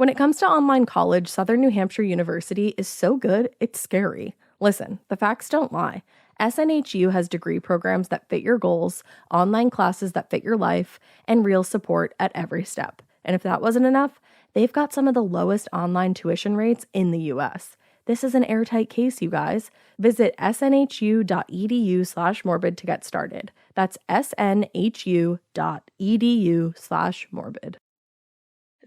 When it comes to online college, Southern New Hampshire University is so good, it's scary. Listen, the facts don't lie. SNHU has degree programs that fit your goals, online classes that fit your life, and real support at every step. And if that wasn't enough, they've got some of the lowest online tuition rates in the U.S. This is an airtight case, you guys. Visit snhu.edu/morbid to get started. That's snhu.edu/morbid.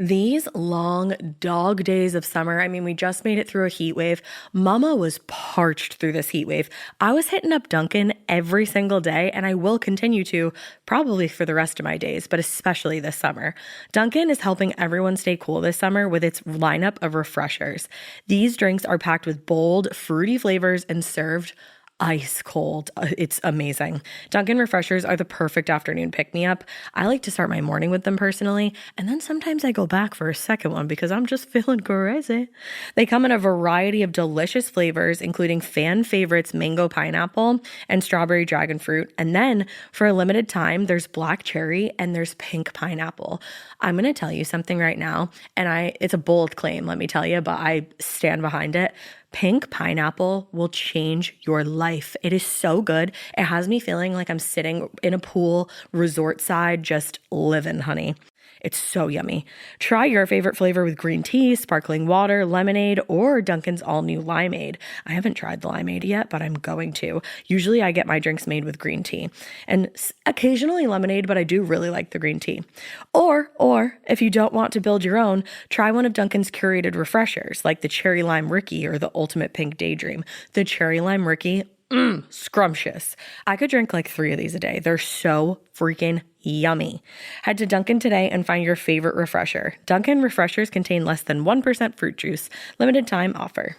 These long dog days of summer, I mean, we just made it through a heat wave. Mama was parched through this heat wave. I was hitting up Dunkin' every single day, and I will continue to, probably for the rest of my days, but especially this summer. Dunkin' is helping everyone stay cool this summer with its lineup of refreshers. These drinks are packed with bold, fruity flavors and served ice cold. It's amazing. Dunkin' refreshers are the perfect afternoon pick-me-up. I like to start my morning with them personally, and then sometimes I go back for a second one because I'm just feeling crazy. They come in a variety of delicious flavors, including fan favorites mango pineapple and strawberry dragon fruit. And then for a limited time, there's black cherry and there's pink pineapple. I'm going to tell you something right now, and it's a bold claim, let me tell you, but I stand behind it. Pink pineapple will change your life. It is so good. It has me feeling like I'm sitting in a pool, resort side, just living, honey. It's so yummy. Try your favorite flavor with green tea, sparkling water, lemonade, or Dunkin's all-new limeade. I haven't tried the limeade yet, but I'm going to. Usually I get my drinks made with green tea and occasionally lemonade, but I do really like the green tea. Or if you don't want to build your own, try one of Dunkin's curated refreshers like the Cherry Lime Ricky or the Ultimate Pink Daydream. The Cherry Lime Ricky, scrumptious. I could drink like 3 of these a day. They're so freaking yummy. Head to Dunkin' today and find your favorite refresher. Dunkin' refreshers contain less than 1% fruit juice. Limited time offer.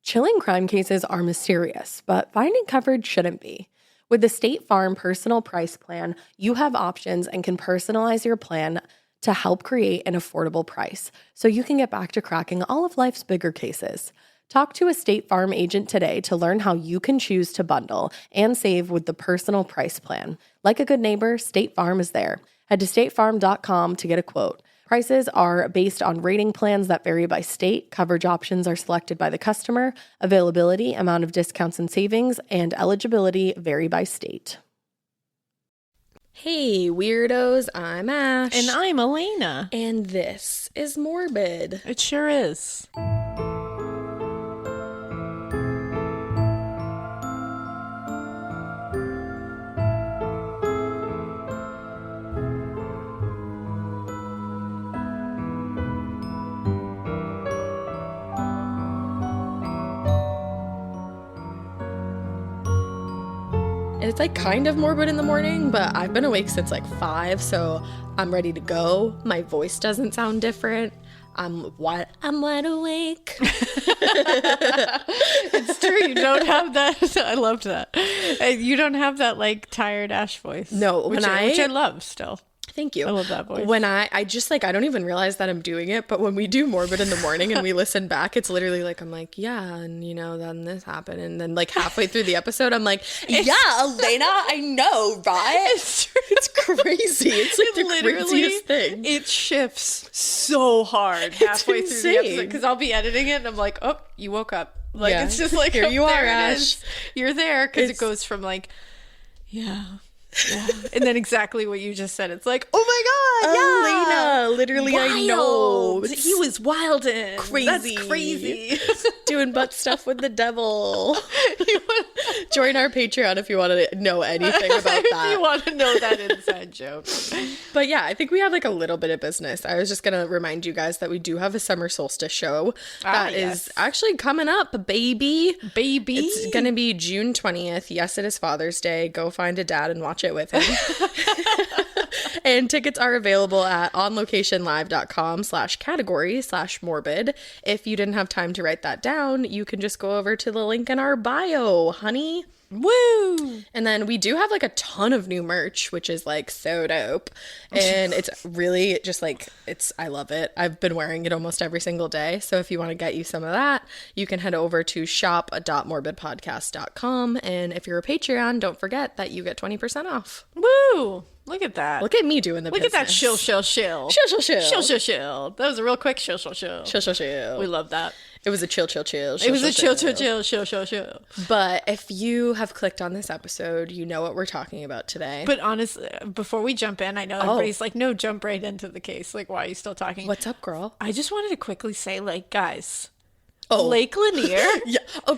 Chilling crime cases are mysterious, but finding coverage shouldn't be. With the State Farm Personal Price Plan, you have options and can personalize your plan to help create an affordable price so you can get back to cracking all of life's bigger cases. Talk to a State Farm agent today to learn how you can choose to bundle and save with the Personal Price Plan. Like a good neighbor, State Farm is there. Head to statefarm.com to get a quote. Prices are based on rating plans that vary by state. Coverage options are selected by the customer. Availability, amount of discounts and savings, and eligibility vary by state. Hey, weirdos, I'm Ash. And I'm Alaina. And this is Morbid. It sure is. And it's like kind of morbid in the morning, but I've been awake since like 5, so I'm ready to go. My voice doesn't sound different. I'm wide awake. It's true. You don't have that. I loved that. You don't have that like tired Ash voice. No, which I love still. Thank you. I love that voice. When I just like, I don't even realize that I'm doing it, but when we do Morbid in the morning and we listen back, it's literally like, I'm like, yeah, and you know, then this happened. And then like halfway through the episode, I'm like, yeah, Alaina, I know, right? It's crazy. It's like the craziest thing. It shifts so hard halfway through the episode because I'll be editing it and I'm like, oh, you woke up. Like, yeah. It's just like, here you are, Ash. You're there because it goes from like, yeah. And then exactly what you just said. It's like, oh my god, yeah, Alaina, literally, wild. I know. He was wild and crazy. That's crazy. Doing butt stuff with the devil. Join our Patreon if you want to know anything about that. If you want to know that inside joke. But yeah, I think we have like a little bit of business. I was just going to remind you guys that we do have a summer solstice show that is actually coming up, baby. It's going to be June 20th. Yes, it is Father's Day. Go find a dad and watch it with him. And tickets are available at onlocationlive.com/category/morbid. If you didn't have time to write that down, you can just go over to the link in our bio, honey. Woo! And then we do have like a ton of new merch, which is like so dope. And it's really just like, I love it. I've been wearing it almost every single day. So if you want to get you some of that, you can head over to shop.morbidpodcast.com. And if you're a Patreon, don't forget that you get 20% off. Woo! Look at that. Look at me doing the business. Look at that shill. Shill. That was a real quick shill. Chill. We love that. It was a chill. It was a chill. But if you have clicked on this episode, you know what we're talking about today. But honestly, before we jump in, I know everybody's like, no, jump right into the case. Like, why are you still talking? What's up, girl? I just wanted to quickly say, like, guys, Lake Lanier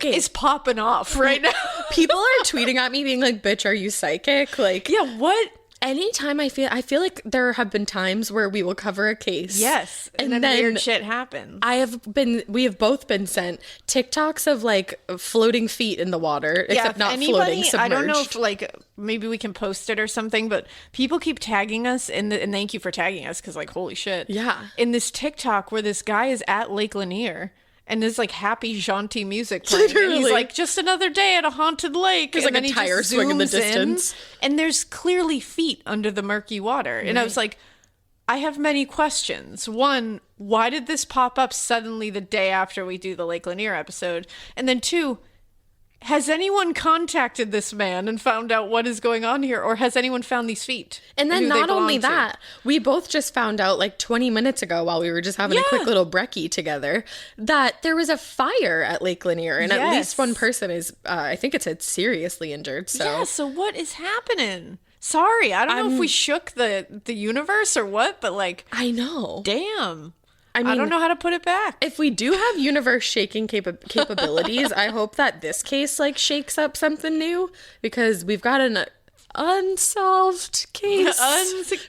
is popping off right now. People are tweeting at me being like, bitch, are you psychic? Like, yeah, what? Anytime I feel like there have been times where we will cover a case. Yes. And then weird shit happens. We have both been sent TikToks of like floating feet in the water, except not floating, submerged. I don't know if like maybe we can post it or something, but people keep tagging us and thank you for tagging us because like, holy shit. Yeah. In this TikTok where this guy is at Lake Lanier. And there's like happy, jaunty music playing. Literally. And he's like, just another day at a haunted lake. There's like a tire swing in the distance. And there's clearly feet under the murky water. And I was like, I have many questions. One, why did this pop up suddenly the day after we do the Lake Lanier episode? And then two, has anyone contacted this man and found out what is going on here? Or has anyone found these feet? And then not only that, we both just found out like 20 minutes ago while we were just having a quick little brekkie together that there was a fire at Lake Lanier. And at least one person is, I think it said seriously injured. So. Yeah, so what is happening? Sorry, I don't know if we shook the universe or what, but like... I know. Damn. I mean, I don't know how to put it back. If we do have universe shaking capabilities, I hope that this case like shakes up something new because we've got an unsolved case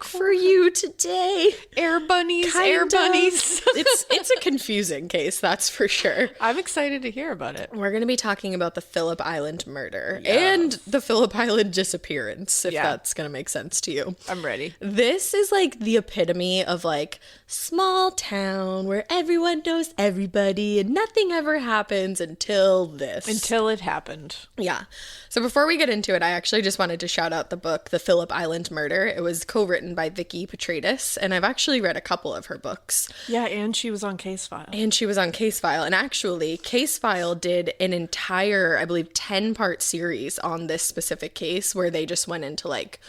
for you today. Air bunnies. It's a confusing case, that's for sure. I'm excited to hear about it. We're going to be talking about the Phillip Island murder and the Phillip Island disappearance, if that's going to make sense to you. I'm ready. This is like the epitome of like small town where everyone knows everybody and nothing ever happens until this. Until it happened. Yeah. So before we get into it, I actually just wanted to shout out the book, The Phillip Island Murder. It was co-written by Vikki Petraitis, and I've actually read a couple of her books. Yeah, and she was on Case File. And actually, Case File did an entire, I believe, 10-part series on this specific case where they just went into, like,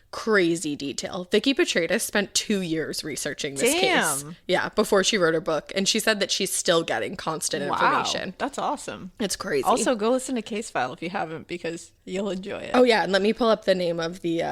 crazy detail. Vikki Petraitis spent 2 years researching this case. Yeah, before she wrote her book. And she said that she's still getting constant information. That's awesome. It's crazy. Also, go listen to Case File if you haven't because you'll enjoy it. Oh, yeah. And let me pull up the name of the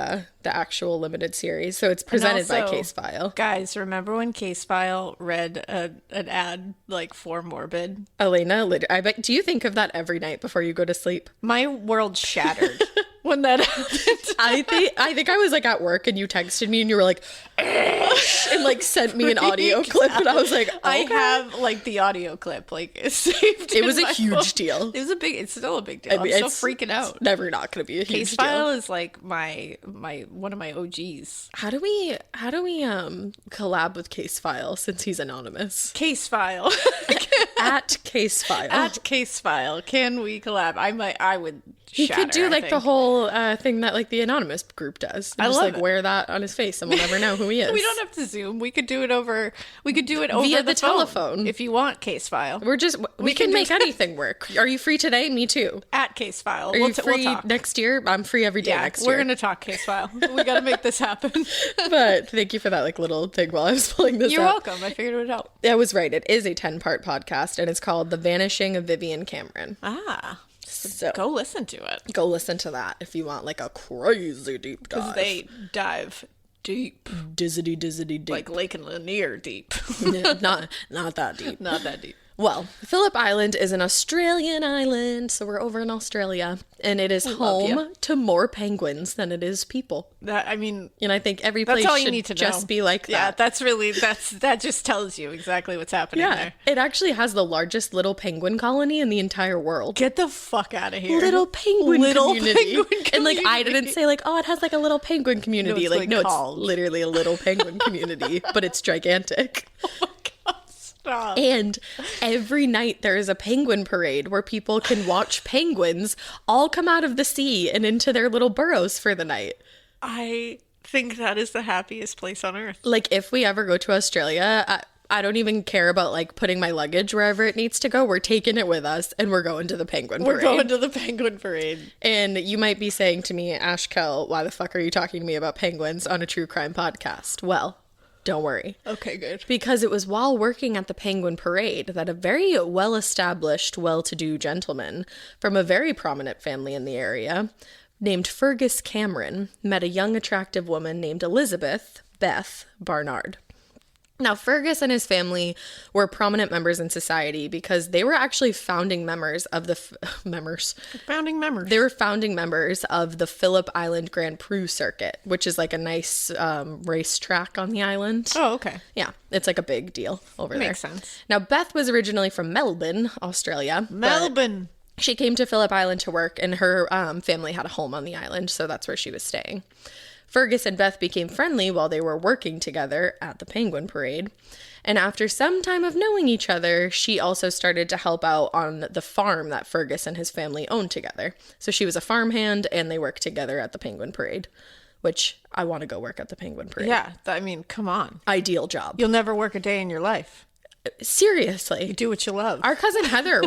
actual limited series. So it's presented by Case File. Guys, remember when Case File read an ad like for Morbid? Alaina, I bet. Do you think of that every night before you go to sleep? My world shattered. When that happened. I think I was like at work and you texted me and you were like, and like sent me an audio clip and I was like, okay. I have like the audio clip like saved. It was a huge deal. It's still a big deal. I'm still freaking out. It's never not going to be a huge deal. Case File is like my one of my OGs. How do we collab with Case File since he's anonymous? Case File. At Case File. At Case File. Can we collab? I would. He could do like the whole thing that like the anonymous group does. I just like wear that on his face and we'll never know who he is. We don't have to Zoom. We could do it over. We could do it over via the telephone if you want. Case File. We can make anything work. Are you free today? Me too. At Case File. Are you free next year? I'm free every day next year. We're gonna talk Case File. We got to make this happen. But thank you for that like little thing while I was pulling this. You're welcome. I figured it would help. I was right. It is a 10-part podcast and it's called The Vanishing of Vivienne Cameron. So go listen to it. Go listen to that if you want like a crazy deep dive. Because they dive deep. Dizzity deep. Like Lake and Lanier deep. not that deep. Not that deep. Well, Phillip Island is an Australian island, so we're over in Australia, and it is home to more penguins than it is people. And I think every place should just be like that. Yeah, that just tells you exactly what's happening there. It actually has the largest little penguin colony in the entire world. Get the fuck out of here. Little penguin community. And like I didn't say like, oh, it has like a little penguin community. It's literally a little penguin community, but it's gigantic. Oh my God. Stop. And every night there is a penguin parade where people can watch penguins all come out of the sea and into their little burrows for the night. I think that is the happiest place on earth. Like if we ever go to Australia, I don't even care about like putting my luggage wherever it needs to go. We're taking it with us and we're going to the penguin parade. We're going to the penguin parade. And you might be saying to me, Ash Kell, why the fuck are you talking to me about penguins on a true crime podcast? Well, don't worry. Okay, good. Because it was while working at the penguin parade that a very well-established, well-to-do gentleman from a very prominent family in the area named Fergus Cameron met a young, attractive woman named Elizabeth, Beth, Barnard. Now, Fergus and his family were prominent members in society because they were actually founding members of the... Founding members. They were founding members of the Phillip Island Grand Prix circuit, which is like a nice racetrack on the island. Oh, okay. Yeah, it's like a big deal over there. Makes sense. Now, Beth was originally from Melbourne, Australia. Melbourne. She came to Phillip Island to work, and her family had a home on the island, so that's where she was staying. Fergus and Beth became friendly while they were working together at the penguin parade. And after some time of knowing each other, she also started to help out on the farm that Fergus and his family owned together. So she was a farmhand, and they worked together at the penguin parade, which I want to go work at the penguin parade. Yeah, I mean, come on. Ideal job. You'll never work a day in your life. Seriously. You do what you love. Our cousin Heather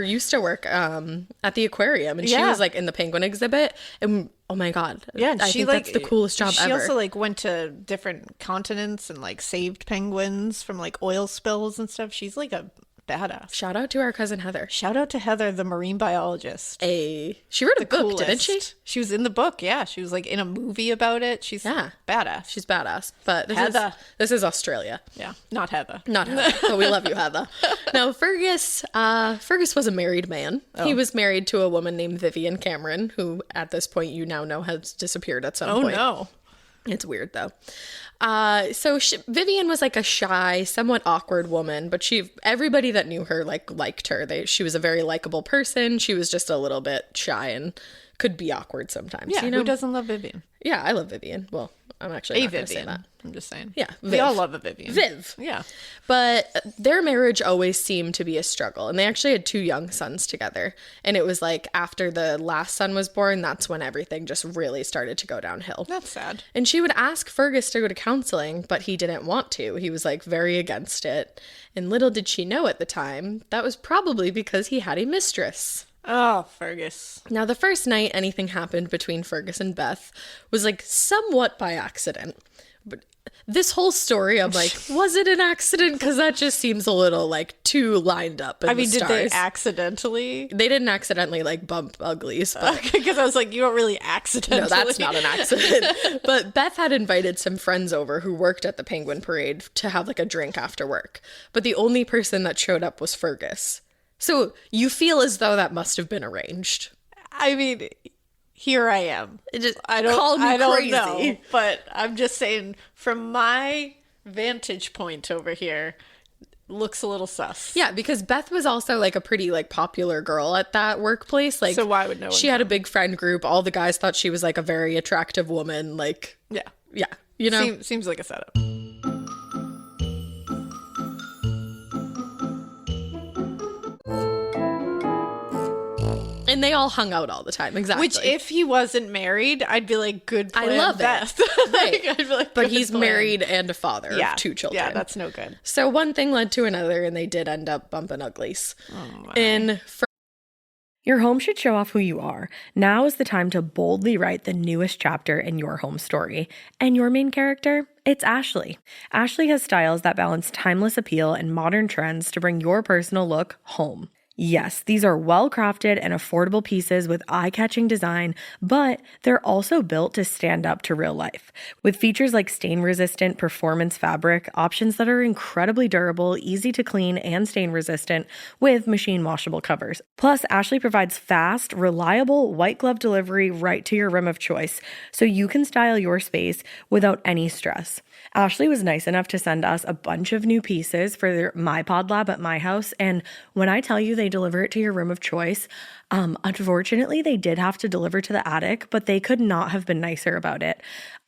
used to work at the aquarium, and she was like in the penguin exhibit, and oh my god, yeah, I think that's the coolest job ever. She also like went to different continents and like saved penguins from like oil spills and stuff. She's like a badass. Shout out to our cousin Heather. Shout out to Heather, the marine biologist. She wrote a book, didn't she? She was in the book, yeah. She was like in a movie about it. She's badass. She's badass. But this is Australia. Yeah, not Heather. Not Heather. But we love you, Heather. Now, Fergus was a married man. Oh. He was married to a woman named Vivienne Cameron, who at this point you now know has disappeared at some point. Oh, no. It's weird, though. So Vivienne was like a shy, somewhat awkward woman, but everybody that knew her liked her. She was a very likable person. She was just a little bit shy and could be awkward sometimes. Yeah, who doesn't love Vivienne? Yeah, I love Vivienne. Well, I'm actually not going to say that. I'm just saying. Yeah, we all love a Vivienne. Viv. Yeah. But their marriage always seemed to be a struggle, and they actually had 2 young sons together. And it was like after the last son was born, that's when everything just really started to go downhill. That's sad. And she would ask Fergus to go to counseling, but he didn't want to. He was like very against it. And little did she know at the time, that was probably because he had a mistress. Oh, Fergus. Now, the first night anything happened between Fergus and Beth was like somewhat by accident. But this whole story, I'm like, was it an accident? Because that just seems a little like too lined up in the stars. Did they accidentally? They didn't accidentally like bump uglies. Because I was like, you don't really accidentally. No, that's not an accident. But Beth had invited some friends over who worked at the penguin parade to have like a drink after work. But the only person that showed up was Fergus. So you feel as though that must have been arranged. I mean, here I am. I don't crazy. Know, but I'm just saying, from my vantage point over here, looks a little sus. Yeah, because Beth was also like a pretty like popular girl at that workplace. Like, so why would no one? She had a big friend group. All the guys thought she was like a very attractive woman. Like, yeah, you know, seems like a setup. And they all hung out all the time, exactly. Which, if he wasn't married, I'd be like, good plan, I love Beth. Right. I'd be like, but he's married and a father of 2 children. Yeah, that's no good. So one thing led to another, and they did end up bumping uglies. Oh, my. Your home should show off who you are. Now is the time to boldly write the newest chapter in your home story. And your main character? It's Ashley. Ashley has styles that balance timeless appeal and modern trends to bring your personal look home. Yes, these are well-crafted and affordable pieces with eye-catching design, but they're also built to stand up to real life. With features like stain-resistant performance fabric, options that are incredibly durable, easy to clean, and stain-resistant with machine-washable covers. Plus, Ashley provides fast, reliable, white-glove delivery right to your room of choice, so you can style your space without any stress. Ashley was nice enough to send us a bunch of new pieces for my pod lab at my house, and when I tell you they deliver it to your room of choice, Unfortunately, they did have to deliver to the attic, but they could not have been nicer about it.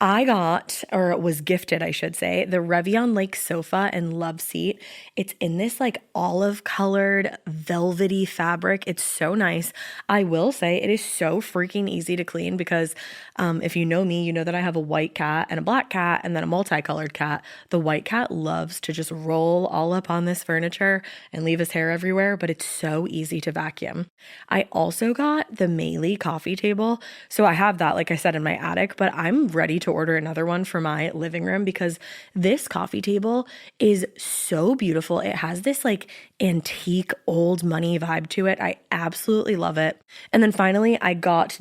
I got, or was gifted, I should say, the Revion Lake sofa and love seat. It's in this like olive colored velvety fabric. It's so nice. I will say it is so freaking easy to clean because if you know me, you know that I have a white cat and a black cat and then a multicolored cat. The white cat loves to just roll all up on this furniture and leave his hair everywhere, but it's so easy to vacuum. I also got the Meili coffee table. So I have that, like I said, in my attic, but I'm ready to order another one for my living room because this coffee table is so beautiful. It has this like antique old money vibe to it. I absolutely love it. And then finally, I got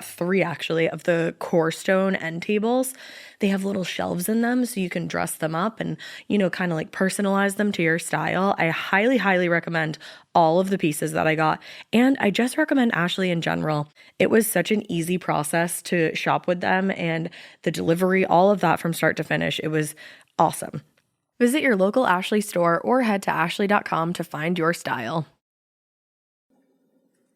three actually of the core stone end tables. They have little shelves in them so you can dress them up and, you know, kind of like personalize them to your style. I highly, highly recommend all of the pieces that I got. And I just recommend Ashley in general. It was such an easy process to shop with them and the delivery, all of that from start to finish. It was awesome. Visit your local Ashley store or head to ashley.com to find your style.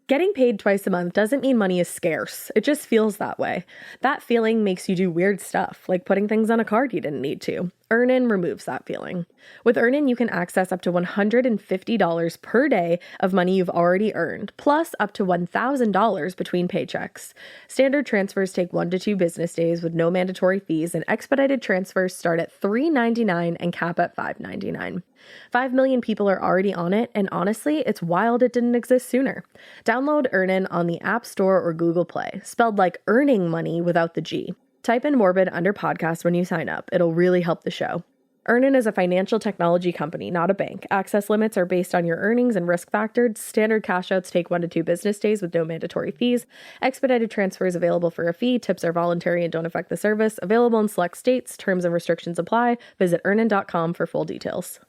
Getting paid twice a month doesn't mean money is scarce. It just feels that way. That feeling makes you do weird stuff, like putting things on a card you didn't need to. Earnin removes that feeling. With Earnin, you can access up to $150 per day of money you've already earned, plus up to $1,000 between paychecks. Standard transfers take 1 to 2 business days with no mandatory fees, and expedited transfers start at $3.99 and cap at $5.99. 5 million people are already on it, and honestly, it's wild it didn't exist sooner. Download Earnin on the App Store or Google Play, spelled like earning money without the G. Type in Morbid under podcast when you sign up. It'll really help the show. Earnin is a financial technology company, not a bank. Access limits are based on your earnings and risk factors. Standard cash outs take 1 to 2 business days with no mandatory fees. Expedited transfers available for a fee. Tips are voluntary and don't affect the service. Available in select states. Terms and restrictions apply. Visit earnin.com for full details.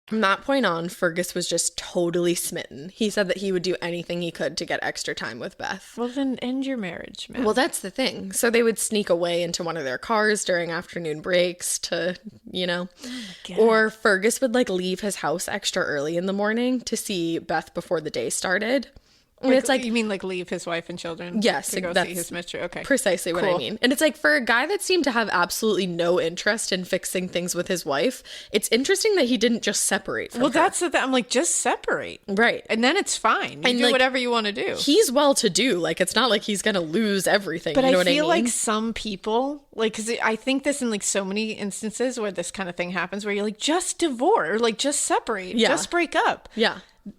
From that point on, Fergus was just totally smitten. He said that he would do anything he could to get extra time with Beth. Well, then end your marriage, man. Well, that's the thing. So they would sneak away into one of their cars during afternoon breaks to, you know. Or Fergus would like leave his house extra early in the morning to see Beth before the day started. And it's like, you mean like leave his wife and children? Yes, to go that's see his mistress. Okay, precisely what I mean. And it's like for a guy that seemed to have absolutely no interest in fixing things with his wife, it's interesting that he didn't just separate from her. that's the thing. I'm like, just separate, right? And then it's fine. You and do like, whatever you want to do. He's well to do. Like it's not like he's gonna lose everything. But you know I what I feel mean? like some people, like, because I think this in like so many instances where this kind of thing happens, where you're like, just divorce or like just separate, just break up. Yeah.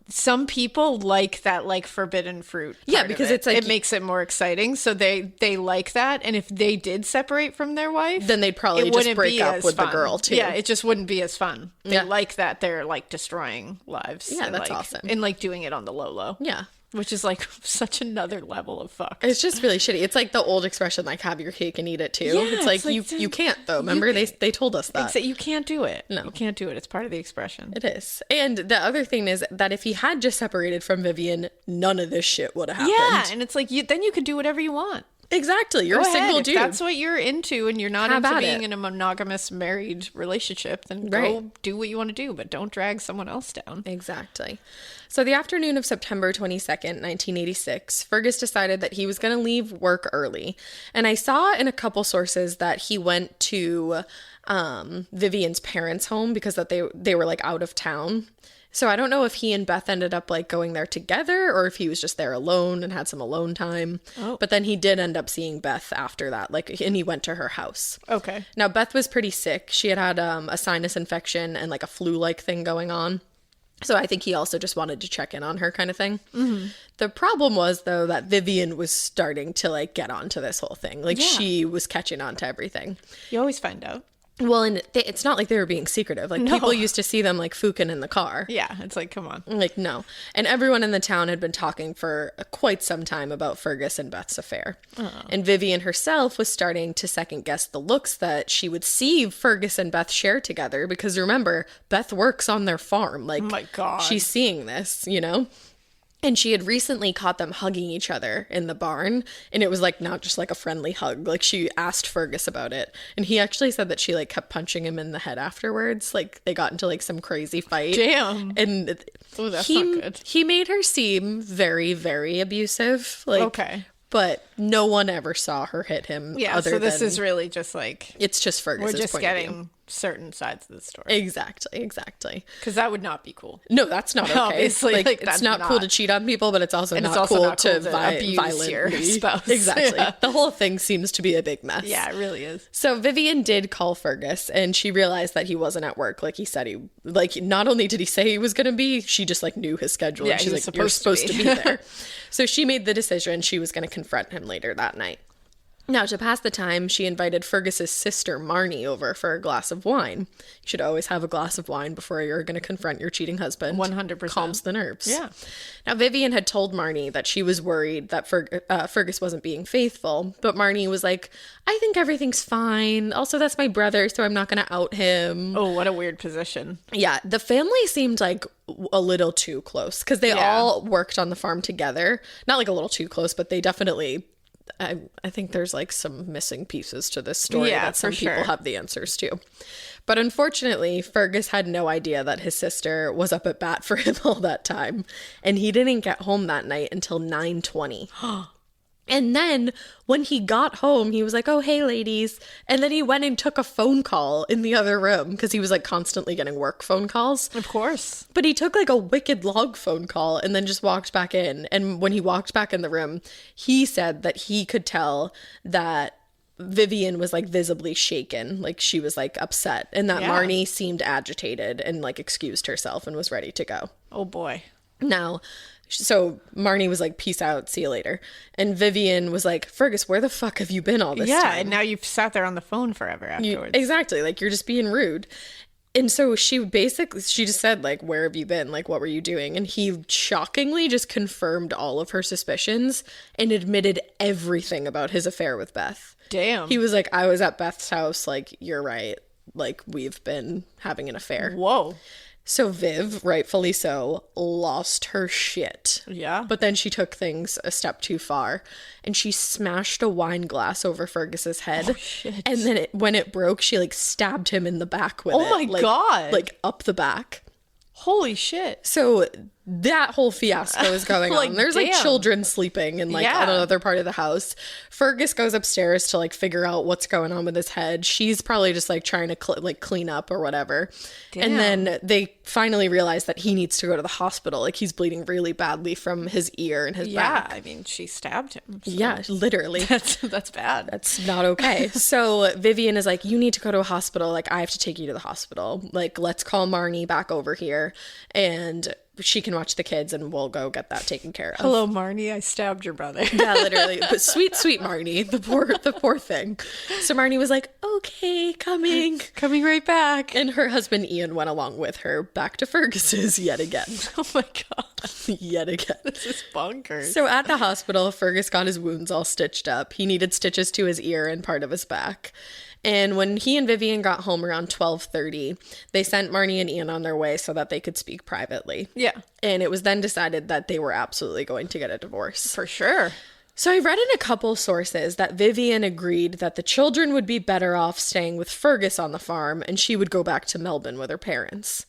Some people like that, like forbidden fruit. Yeah, because it's like it makes it more exciting. So they like that, and if they did separate from their wife, then they'd probably just break up with the girl too. Yeah, it just wouldn't be as fun. They like that they're like destroying lives. Yeah, and, that's like, awesome. and like doing it on the low. Yeah. Which is like such another level of fuck. It's just really shitty. It's like the old expression, like have your cake and eat it too. Yeah, it's like you can't though. Remember they told us that. You can't do it. No. You can't do it. It's part of the expression. It is. And the other thing is that if he had just separated from Vivienne, none of this shit would have happened. Yeah, and it's like then you could do whatever you want. Exactly. You're a single dude. If that's what you're into and you're not into being in a monogamous married relationship, then go do what you want to do, but don't drag someone else down. Exactly. So the afternoon of September 22nd, 1986, Fergus decided that he was going to leave work early. And I saw in a couple sources that he went to Vivienne's parents' home because that they were like out of town. So I don't know if he and Beth ended up like going there together or if he was just there alone and had some alone time. Oh. But then he did end up seeing Beth after that, and he went to her house. Okay. Now Beth was pretty sick. She had a sinus infection and like a flu-like thing going on. So I think he also just wanted to check in on her kind of thing. Mm-hmm. The problem was, though, that Vivienne was starting to like get onto this whole thing. Like she was catching on to everything. You always find out. Well, and it's not like they were being secretive. Like, people used to see them, like, fucking in the car. Yeah, it's like, come on. Like, no. And everyone in the town had been talking for quite some time about Fergus and Beth's affair. Oh. And Vivienne herself was starting to second-guess the looks that she would see Fergus and Beth share together. Because, remember, Beth works on their farm. Like, oh my God. She's seeing this, you know? And she had recently caught them hugging each other in the barn. And it was like not just like a friendly hug. Like she asked Fergus about it. And he actually said that she like kept punching him in the head afterwards. Like they got into like some crazy fight. Damn. And Oh, that's not good. He made her seem very, very abusive. Like, Okay. But no one ever saw her hit him. Yeah, so this is really just like... It's just Fergus's We're just point of view. getting certain sides of the story. Exactly. Because that would not be cool. No, that's not okay. Obviously, like, it's that's not cool to cheat on people, but it's also And not it's also cool not to cool to abuse violently. your spouse. Exactly. Yeah. The whole thing seems to be a big mess. Yeah, it really is. So Vivienne did call Fergus, and she realized that he wasn't at work like he said he... Like, not only did he say he was going to be, she just, like, knew his schedule. Yeah, and she's he was like, you're supposed to be. be there. So she made the decision she was going to confront him later that night. Now, to pass the time, she invited Fergus's sister, Marnie, over for a glass of wine. You should always have a glass of wine before you're going to confront your cheating husband. 100%. Calms the nerves. Yeah. Now, Vivienne had told Marnie that she was worried that Fergus wasn't being faithful, but Marnie was like, I think everything's fine. Also, that's my brother, so I'm not going to out him. Oh, what a weird position. Yeah, the family seemed like a little too close because they all worked on the farm together. Not like a little too close, but they definitely... I think there's like some missing pieces to this story that some people have the answers to. But unfortunately, Fergus had no idea that his sister was up at bat for him all that time. And he didn't get home that night until 9:20. And then when he got home, he was like, oh, hey, ladies. And then he went and took a phone call in the other room because he was like constantly getting work phone calls. Of course. But he took like a wicked long phone call and then just walked back in. And when he walked back in the room, he said that he could tell that Vivienne was like visibly shaken, like she was like upset, and that Marnie seemed agitated and like excused herself and was ready to go. Oh, boy. Now... So Marnie was like, peace out, see you later. And Vivienne was like, Fergus, where the fuck have you been all this time? Yeah, and now you've sat there on the phone forever afterwards. Exactly, like you're just being rude. And so she just said, like, where have you been? Like, what were you doing? And he shockingly just confirmed all of her suspicions and admitted everything about his affair with Beth. Damn. He was like, I was at Beth's house, like, you're right. Like, we've been having an affair. Whoa. So Viv, rightfully so, lost her shit. Yeah. But then she took things a step too far and she smashed a wine glass over Fergus's head. Oh, shit. And then when it broke, she like stabbed him in the back with it. Oh my God. Like up the back. Holy shit. So that whole fiasco is going Like, on. There's like damn. children sleeping in like Yeah. another part of the house. Fergus goes upstairs to like figure out what's going on with his head. She's probably just like trying to clean up or whatever. Damn. And then they finally realize that he needs to go to the hospital. Like he's bleeding really badly from his ear and his Yeah, back. I mean, she stabbed him. So Yeah, literally. That's bad. That's not okay. So Vivienne is like, you need to go to a hospital. Like, I have to take you to the hospital. Like, let's call Marnie back over here and she can watch the kids and we'll go get that taken care of. Hello, Marnie. I stabbed your brother. Yeah, literally. But sweet Marnie, the poor thing. So Marnie was like, okay, coming. Coming right back. And her husband Ian went along with her back to Fergus's yet again. Oh my God. Yet again. This is bonkers. So at the hospital, Fergus got his wounds all stitched up. He needed stitches to his ear and part of his back. And when he and Vivienne got home around 12:30, they sent Marnie and Ian on their way so that they could speak privately. Yeah. And it was then decided that they were absolutely going to get a divorce. For sure. So I read in a couple sources that Vivienne agreed that the children would be better off staying with Fergus on the farm and she would go back to Melbourne with her parents.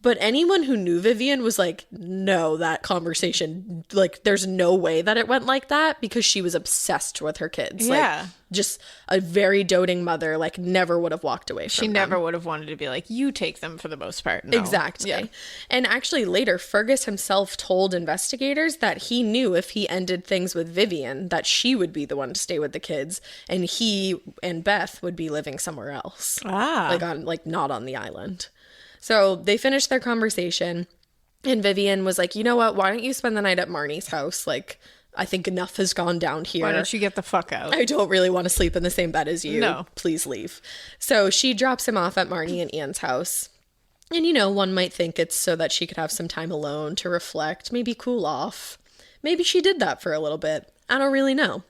But anyone who knew Vivienne was like, no, that conversation, like, there's no way that it went like that because she was obsessed with her kids. Yeah. Like, just a very doting mother, like, never would have walked away from She them. never would have wanted to be like, you take them for the most part. No. Exactly. Yeah. And actually later, Fergus himself told investigators that he knew if he ended things with Vivienne, that she would be the one to stay with the kids and he and Beth would be living somewhere else. Like not on the island. So they finished their conversation and Vivienne was like, you know what? Why don't you spend the night at Marnie's house? Like, I think enough has gone down here. Why don't you get the fuck out? I don't really want to sleep in the same bed as you. No. Please leave. So she drops him off at Marnie and Ian's house. And, you know, one might think it's so that she could have some time alone to reflect, maybe cool off. Maybe she did that for a little bit. I don't really know.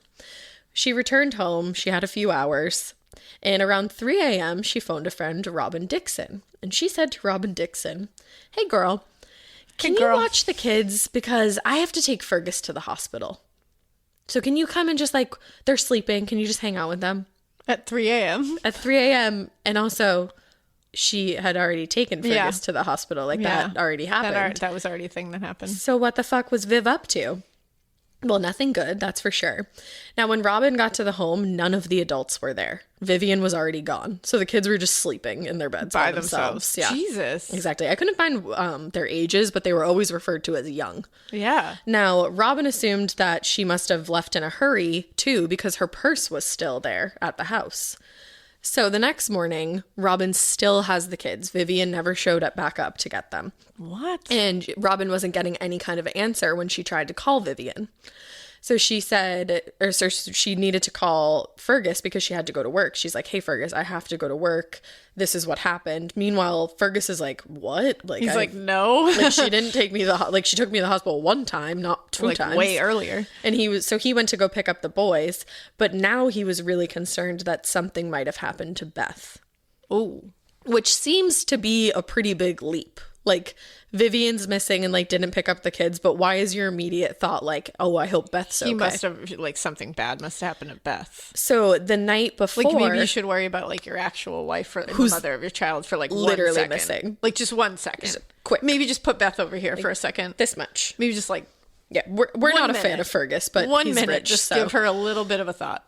She returned home. She had a few hours. And around 3 a.m., she phoned a friend, Robin Dixon. And she said to Robin Dixon, hey, girl, Can you watch the kids? Because I have to take Fergus to the hospital. So can you come and just like, they're sleeping. Can you just hang out with them? At 3 a.m. At 3 a.m. And also, she had already taken Fergus to the hospital. Like, that already happened. That was already a thing that happened. So what the fuck was Viv up to? Well, nothing good, that's for sure. Now, when Robin got to the home, none of the adults were there. Vivienne was already gone. So the kids were just sleeping in their beds by themselves. Yeah. Jesus. Exactly. I couldn't find their ages, but they were always referred to as young. Yeah. Now, Robin assumed that she must have left in a hurry, too, because her purse was still there at the house. So the next morning, Robin still has the kids. Vivienne never showed up back up to get them. What? And Robin wasn't getting any kind of answer when she tried to call Vivienne. So she said, or so she needed to call Fergus because she had to go to work. She's like, hey, Fergus, I have to go to work. This is what happened. Meanwhile, Fergus is like, what? Like, he's like, no. Like, she didn't take me she took me to the hospital one time, not two times. Way earlier. And he went to go pick up the boys. But now he was really concerned that something might have happened to Beth. Oh. Which seems to be a pretty big leap. Like, Vivienne's missing and, like, didn't pick up the kids, but why is your immediate thought, like, oh, I hope Beth's okay? He must have, like, something bad must have happened to Beth. So, the night before... Like, maybe you should worry about, like, your actual wife or the mother of your child for, like, literally 1 second. Missing. Like, just 1 second. Just quick. Maybe just put Beth over here for a second. This much. Maybe just, like... Yeah, we're not a fan of Fergus, but 1 he's minute, rich, just so. give her a little bit of a thought.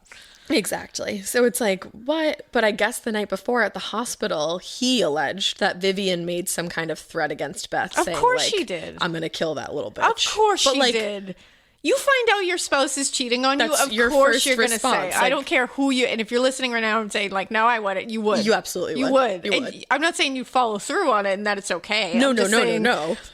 Exactly. So it's like, what? But I guess the night before at the hospital, he alleged that Vivienne made some kind of threat against Beth. Of saying, course like, she did. I'm going to kill that little bitch. Of course but she did. You find out your spouse is cheating on you, That's of your course first you're going to say. response, I don't care who you... And if you're listening right now and saying, like, no, I wouldn't, you would. You absolutely you would. would. You would. I'm not saying you follow through on it and that it's okay. No.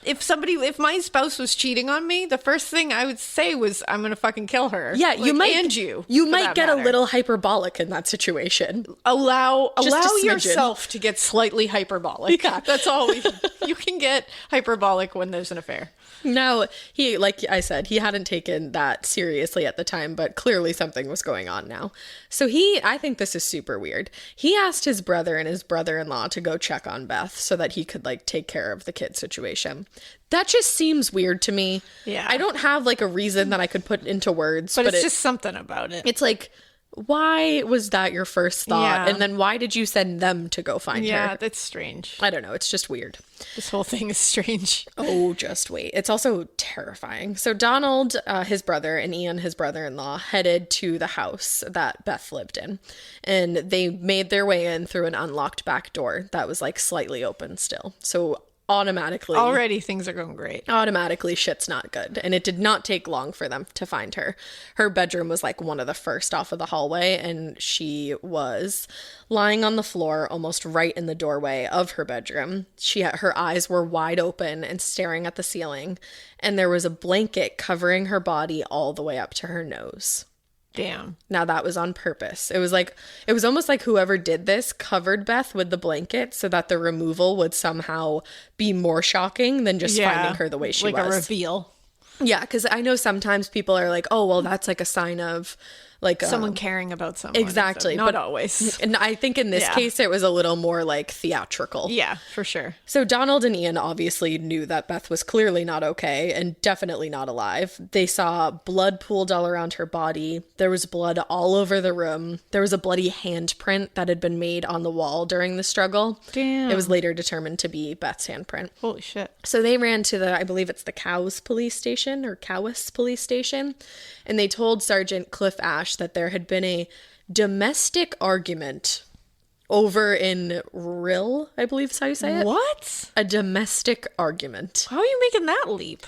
If my spouse was cheating on me, the first thing I would say was, I'm going to fucking kill her. Yeah, like, you might... And you might get a little hyperbolic in that situation. Allow smidgen. yourself to get slightly hyperbolic. Yeah. That's all you can get hyperbolic when there's an affair. No, he, like I said, he hadn't taken that seriously at the time, but clearly something was going on now. So I think this is super weird. He asked his brother and his brother-in-law to go check on Beth so that he could, like, take care of the kid situation. That just seems weird to me. Yeah. I don't have, like, a reason that I could put into words. But it's just something about it. It's like, why was that your first thought? Yeah. And then why did you send them to go find her? Yeah, that's strange. I don't know. It's just weird. This whole thing is strange. Oh, just wait. It's also terrifying. So Donald, his brother, and Ian, his brother-in-law, headed to the house that Beth lived in. And they made their way in through an unlocked back door that was, like, slightly open still. So already things are going great. Automatically shit's not good. And it did not take long for them to find her. Her bedroom was, like, one of the first off of the hallway, and she was lying on the floor almost right in the doorway of her bedroom. Her eyes were wide open and staring at the ceiling, and there was a blanket covering her body all the way up to her nose. Damn. Now that was on purpose. It was almost like whoever did this covered Beth with the blanket so that the removal would somehow be more shocking than just finding her the way she was. Like a reveal. Yeah, because I know sometimes people are like, oh, well, that's like a sign of like someone caring about someone. Exactly. Not always. And I think in this case, it was a little more like theatrical. Yeah, for sure. So Donald and Ian obviously knew that Beth was clearly not okay and definitely not alive. They saw blood pooled all around her body. There was blood all over the room. There was a bloody handprint that had been made on the wall during the struggle. Damn. It was later determined to be Beth's handprint. Holy shit. So they ran to I believe it's the Cowes police station or Cowes police station. And they told Sergeant Cliff Ash that there had been a domestic argument over in Rill, I believe is how you say it. What? A domestic argument. How are you making that leap?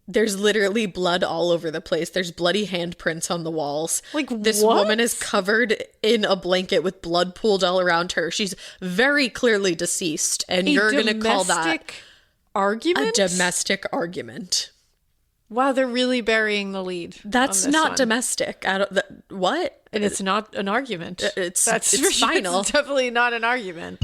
There's literally blood all over the place. There's bloody handprints on the walls. Like, this what? woman is covered in a blanket with blood pooled all around her. She's very clearly deceased. And you're going to call that argument? A domestic argument. Wow, they're really burying the lead. That's not domestic. What? And it's not an argument. It's It's final. It's definitely not an argument.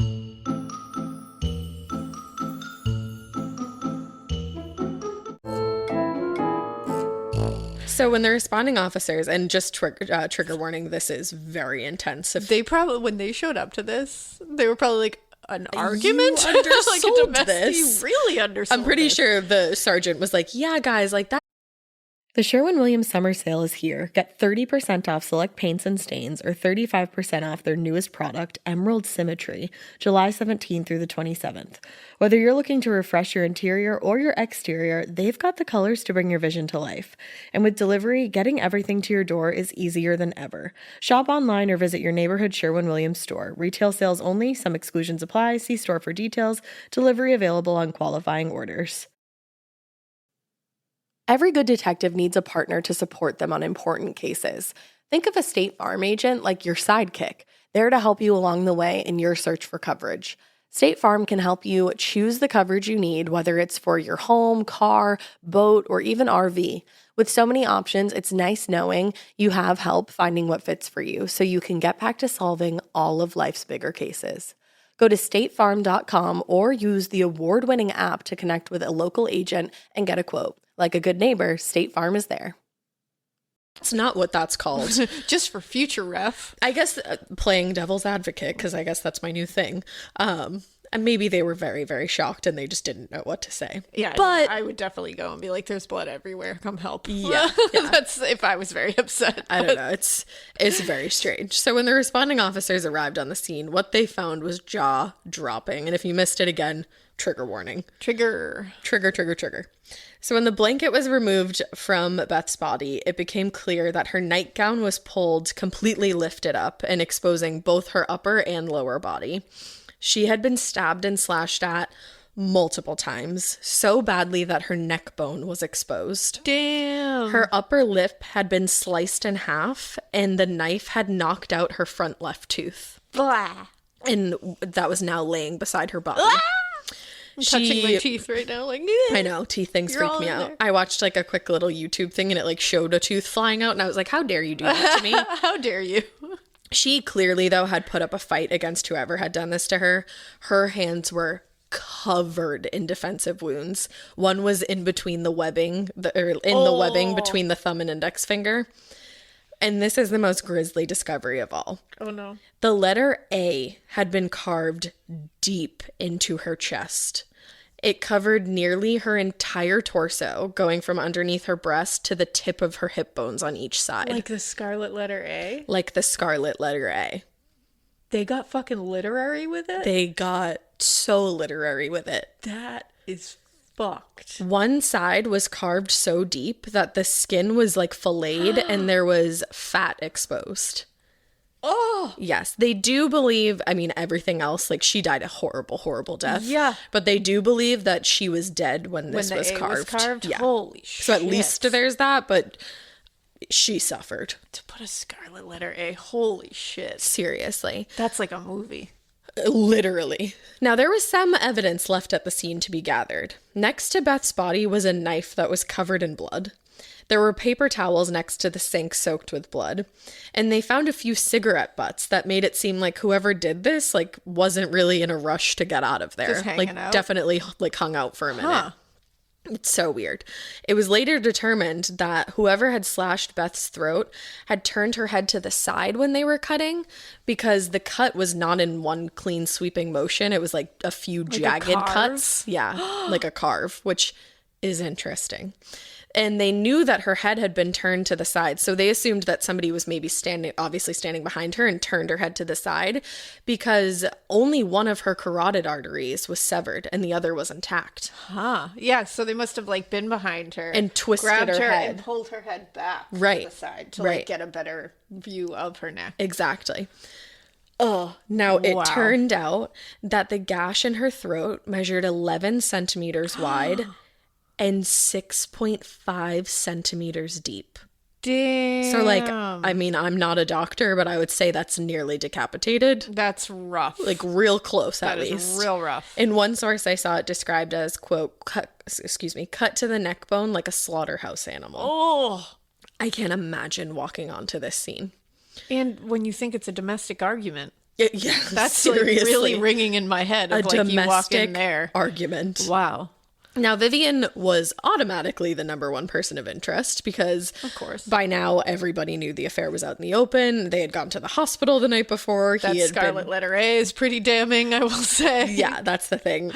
So when the responding officers, and just trigger warning, this is very intense. They probably, when they showed up to this, they were probably like, an argument? You undersold Like a domestic, this. You really undersold I'm pretty this. sure the sergeant was like, yeah, guys, like that. The Sherwin-Williams summer sale is here. Get 30% off select paints and stains or 35% off their newest product, Emerald Symmetry, July 17th through the 27th. Whether you're looking to refresh your interior or your exterior, they've got the colors to bring your vision to life. And with delivery, getting everything to your door is easier than ever. Shop online or visit your neighborhood Sherwin-Williams store. Retail sales only. Some exclusions apply. See store for details. Delivery available on qualifying orders. Every good detective needs a partner to support them on important cases. Think of a State Farm agent like your sidekick, there to help you along the way in your search for coverage. State Farm can help you choose the coverage you need, whether it's for your home, car, boat, or even RV. With so many options, it's nice knowing you have help finding what fits for you so you can get back to solving all of life's bigger cases. Go to statefarm.com or use the award-winning app to connect with a local agent and get a quote. Like a good neighbor, State Farm is there. That's not what that's called. Just for future ref. I guess playing devil's advocate, because I guess that's my new thing. And maybe they were very, very shocked and they just didn't know what to say. Yeah, but I would definitely go and be like, there's blood everywhere. Come help. Yeah. That's if I was very upset. I don't know. It's very strange. So when the responding officers arrived on the scene, what they found was jaw dropping. And if you missed it again, trigger warning. Trigger. So when the blanket was removed from Beth's body, it became clear that her nightgown was pulled, completely lifted up and exposing both her upper and lower body. She had been stabbed and slashed at multiple times, so badly that her neck bone was exposed. Damn. Her upper lip had been sliced in half, and the knife had knocked out her front left tooth. Blah. And that was now laying beside her body. Ah! I'm touching my teeth right now. Like, I know, teeth things freak me out. There. I watched like a quick little YouTube thing and it like showed a tooth flying out and I was like, how dare you do that to me? How dare you? She clearly, though, had put up a fight against whoever had done this to her. Her hands were covered in defensive wounds. One was in between the webbing, the webbing between the thumb and index finger. And this is the most grisly discovery of all. Oh, no. The letter A had been carved deep into her chest. It covered nearly her entire torso, going from underneath her breast to the tip of her hip bones on each side. Like the scarlet letter A? Like the scarlet letter A. They got fucking literary with it? They got so literary with it. That is fucked. One side was carved so deep that the skin was like filleted and there was fat exposed. Oh! Yes, they do believe, I mean, everything else, like she died a horrible, horrible death. Yeah. But they do believe that she was dead when this was A carved. was carved? Yeah. Holy shit. So at least there's that, but she suffered. To put a scarlet letter A, holy shit. Seriously. That's like a movie. Literally. Now, there was some evidence left at the scene to be gathered. Next to Beth's body was a knife that was covered in blood. There were paper towels next to the sink soaked with blood. And they found a few cigarette butts that made it seem like whoever did this, like, wasn't really in a rush to get out of there. Just hanging out? Definitely, like, hung out for a minute. Huh. It's so weird. It was later determined that whoever had slashed Beth's throat had turned her head to the side when they were cutting because the cut was not in one clean sweeping motion. It was like a few jagged cuts. Yeah, like a carve, which is interesting. And they knew that her head had been turned to the side. So they assumed that somebody was maybe obviously standing behind her and turned her head to the side because only one of her carotid arteries was severed and the other was intact. Huh. Yeah, so they must have like been behind her and twisted grabbed her head and pulled her head back to right the side to right. like get a better view of her neck. Exactly. Oh, now it Wow. turned out that the gash in her throat measured 11 centimeters wide and 6.5 centimeters deep. Damn. So, like, I mean, I'm not a doctor, but I would say that's nearly decapitated. That's rough. Like, real close, at least. That is real rough. In one source, I saw it described as, quote, cut to the neck bone like a slaughterhouse animal. Oh. I can't imagine walking onto this scene. And when you think it's a domestic argument. Yeah, that's seriously. like really ringing in my head of a like you walk domestic in there. argument. Wow. Now, Vivienne was automatically the number one person of interest because, of course, by now everybody knew the affair was out in the open. They had gone to the hospital the night before. That scarlet letter A is pretty damning, I will say. Yeah, that's the thing.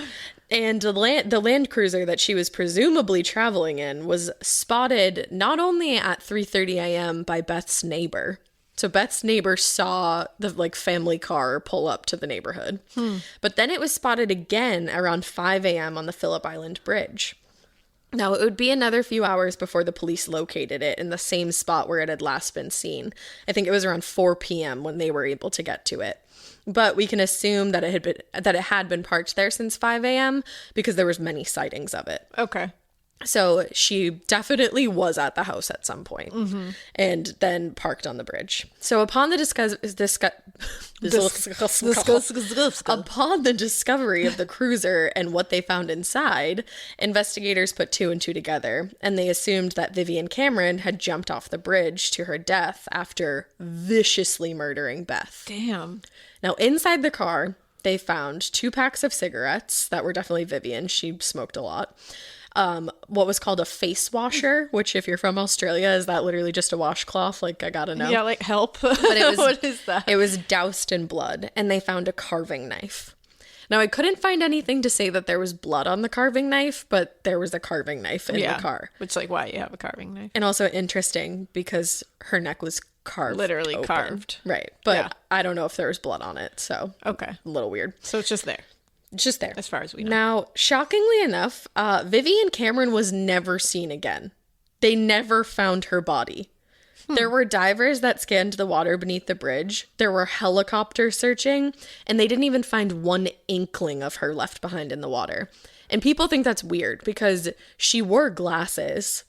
And the land cruiser that she was presumably traveling in was spotted not only at 3:30 a.m. by Beth's neighbor. So Beth's neighbor saw the family car pull up to the neighborhood. But then it was spotted again around 5 a.m. on the Phillip Island bridge. Now, it would be another few hours before the police located it in the same spot where it had last been seen. I think it was around 4 p.m. when they were able to get to it. But we can assume that it had been parked there since 5 a.m. because there was many sightings of it. Okay. So she definitely was at the house at some point and then parked on the bridge. So upon the upon the discovery of the cruiser and what they found inside, investigators put two and two together, and they assumed that Vivienne Cameron had jumped off the bridge to her death after viciously murdering Beth. Damn. Now, inside the car, they found 2 packs of cigarettes that were definitely Vivienne. She smoked a lot. What was called a face washer, which if you're from Australia, is that literally just a washcloth? Like, I gotta know. Yeah, like help. But it was, what is that? It was doused in blood, and they found a carving knife. Now, I couldn't find anything to say that there was blood on the carving knife, but there was a carving knife in the car. Which, like, why you have a carving knife. And also interesting because her neck was carved. Literally open. carved. Right. But I don't know if there was blood on it, so. Okay. A little weird. So it's just there. Just there. As far as we know. Now, shockingly enough, Vivienne Cameron was never seen again. They never found her body. There were divers that scanned the water beneath the bridge. There were helicopters searching, and they didn't even find one inkling of her left behind in the water. And people think that's weird because she wore glasses,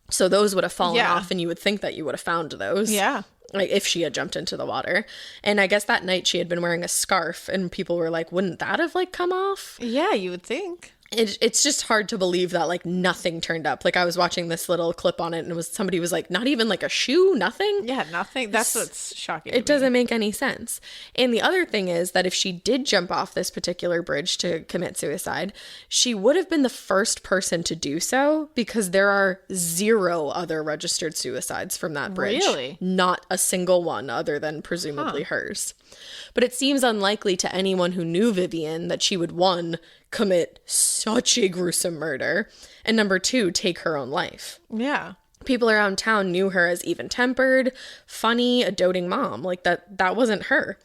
so those would have fallen off, and you would think that you would have found those. Yeah. Like, if she had jumped into the water. And I guess that night she had been wearing a scarf, and people were like, wouldn't that have, come off? Yeah, you would think. It's just hard to believe that, nothing turned up. I was watching this little clip on it, and somebody was like, not even, a shoe? Nothing? Yeah, nothing. That's what's shocking. It doesn't make any sense. And the other thing is that if she did jump off this particular bridge to commit suicide, she would have been the first person to do so because there are 0 other registered suicides from that bridge. Really? Not a single one other than presumably hers. But it seems unlikely to anyone who knew Vivienne that she would, 1, commit such a gruesome murder, and number 2, take her own life. Yeah. People around town knew her as even-tempered, funny, a doting mom. That wasn't her.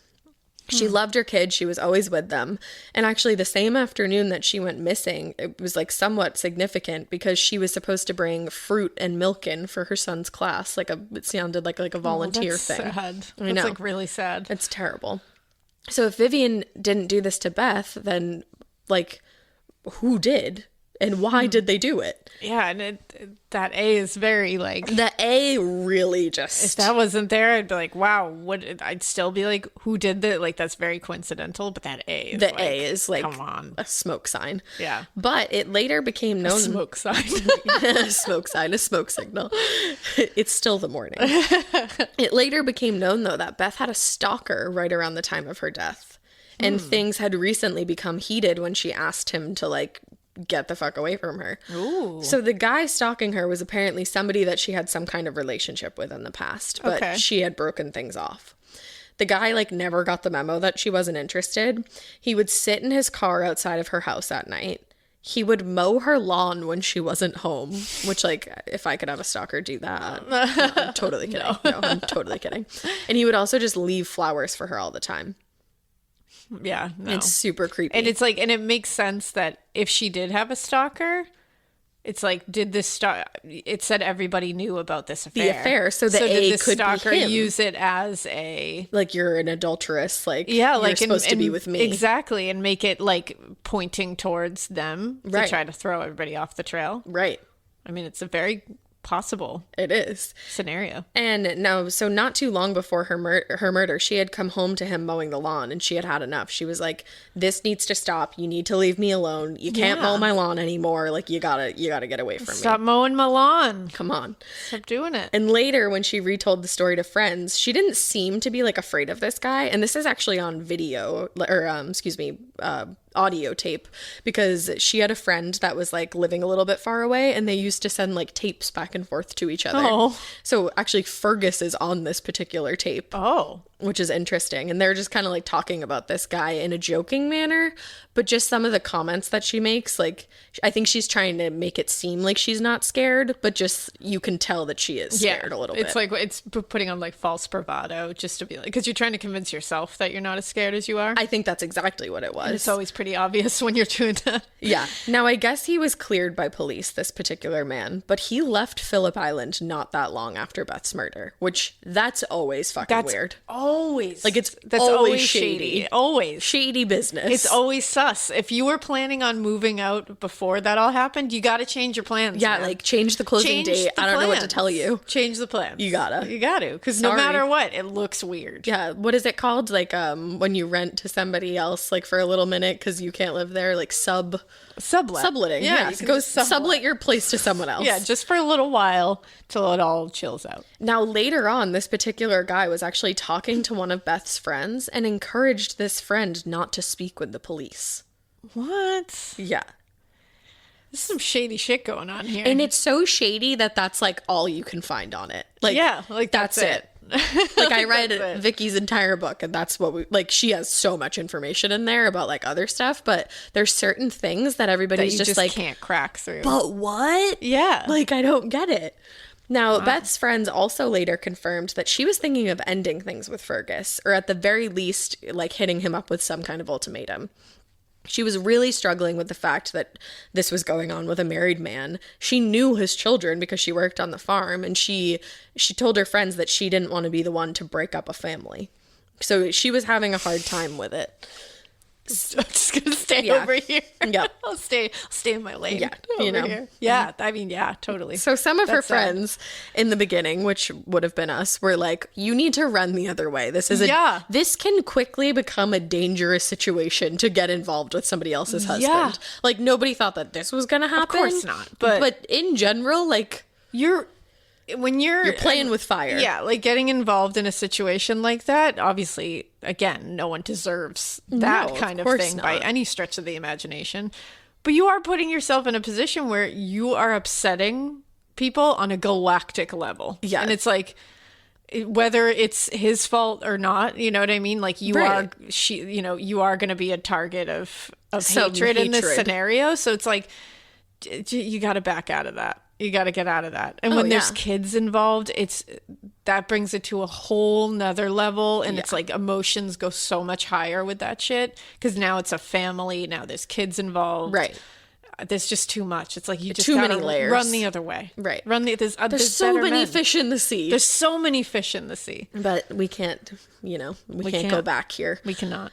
She loved her kids. She was always with them. And actually, the same afternoon that she went missing, it was somewhat significant because she was supposed to bring fruit and milk in for her son's class. It sounded like a volunteer thing. Sad. I know. It's really sad. It's terrible. So if Vivienne didn't do this to Beth, then who did? And why did they do it? Yeah, and that A is very The A really just... If that wasn't there, I'd be like, wow, I'd still be like, who did that? That's very coincidental, but that A is The A is come on. A smoke sign. Yeah. But it later became known... A smoke sign. A smoke sign, a smoke signal. It's still the morning. It later became known, though, that Beth had a stalker right around the time of her death. And things had recently become heated when she asked him to, get the fuck away from her. Ooh. So the guy stalking her was apparently somebody that she had some kind of relationship with in the past, but she had broken things off. The guy never got the memo that she wasn't interested. He would sit in his car outside of her house at night. He would mow her lawn when she wasn't home, which if I could have a stalker do that. No, I'm totally kidding. No, I'm totally kidding. And he would also just leave flowers for her all the time. Yeah, no. It's super creepy. And it's and it makes sense that if she did have a stalker, it's did this it said everybody knew about this affair. The affair, so the A did the could stalker be him. use it as a... you're an adulteress, yeah, you're supposed to be with me. Exactly, and make it pointing towards them to try to throw everybody off the trail. Right. I mean, it's a very possible it is scenario. And no, so not too long before her murder, she had come home to him mowing the lawn, and she had had enough. She was like, this needs to stop. You need to leave me alone. You can't mow my lawn anymore. You gotta get away from me. Stop mowing my lawn. Come on. Stop doing it. And later, when she retold the story to friends, she didn't seem to be afraid of this guy. And this is actually on video, or audio tape because she had a friend that was like living a little bit far away, and they used to send like tapes back and forth to each other. Oh. So actually Fergus is on this particular tape. Oh. Which is interesting. And they're just kind of like talking about this guy in a joking manner, but just some of the comments that she makes, like, I think she's trying to make it seem like she's not scared, but just you can tell that she is scared a little bit. It's like, it's putting on like false bravado just to be like, because you're trying to convince yourself that you're not as scared as you are. I think that's exactly what it was. And it's always pretty obvious when you're doing that. Yeah. Now, I guess he was cleared by police, this particular man, but he left Phillip Island not that long after Beth's murder, which that's always fucking weird. Always. Like, that's always shady. Always. Shady business. It's always sus. If you were planning on moving out before that all happened, you got to change your plans. Yeah, man. like change the closing date. I don't know what to tell you. Change the plans. You gotta. Because no matter what, it looks weird. Yeah, what is it called? Like when you rent to somebody else like for a little minute because you can't live there, like subletting. Yeah, you can go sublet your place to someone else. Yeah, just for a little while till it all chills out. Now, later on, this particular guy was actually talking to one of Beth's friends and encouraged this friend not to speak with the police. What? Yeah. There's some shady shit going on here. And it's so shady that that's like all you can find on it. Like, yeah, like that's it. Like I read Vikki's entire book, and that's what we like. She has so much information in there about like other stuff, but there's certain things that everybody's that you just like can't crack through. But what? Yeah, like I don't get it. Now, Beth's friends also later confirmed that she was thinking of ending things with Fergus, or at the very least, like hitting him up with some kind of ultimatum. She was really struggling with the fact that this was going on with a married man. She knew his children because she worked on the farm, and she told her friends that she didn't want to be the one to break up a family. So she was having a hard time with it. I'm just gonna stay over here. Yeah, I'll stay in my lane. Yeah, here. Yeah, I mean, yeah, totally. So some of her friends in the beginning, which would have been us, were like, "You need to run the other way. This can quickly become a dangerous situation to get involved with somebody else's husband." Yeah. Like nobody thought that this was gonna happen. Of course not. But in general, like you're playing with fire. Yeah, like getting involved in a situation like that, obviously, again, no one deserves that kind of thing by any stretch of the imagination. But you are putting yourself in a position where you are upsetting people on a galactic level. Yeah. And it's like, whether it's his fault or not, you know what I mean? Like you are going to be a target of hatred in this scenario. So it's like, you got to back out of that. You got to get out of that. And when there's kids involved, that brings it to a whole nother level. And it's like emotions go so much higher with that shit. Because now it's a family. Now there's kids involved. Right. There's just too much. It's like you just too many layers. Run the other way. Right. There's so many fish in the sea. There's so many fish in the sea. But we can't, we can't go back here. We cannot.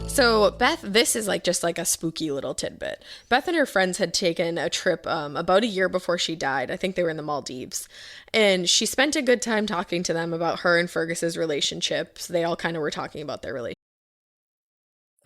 So Beth, this is like just like a spooky little tidbit. Beth and her friends had taken a trip about a year before she died. I think they were in the Maldives. And she spent a good time talking to them about her and Fergus's relationships. They all kind of were talking about their relationship.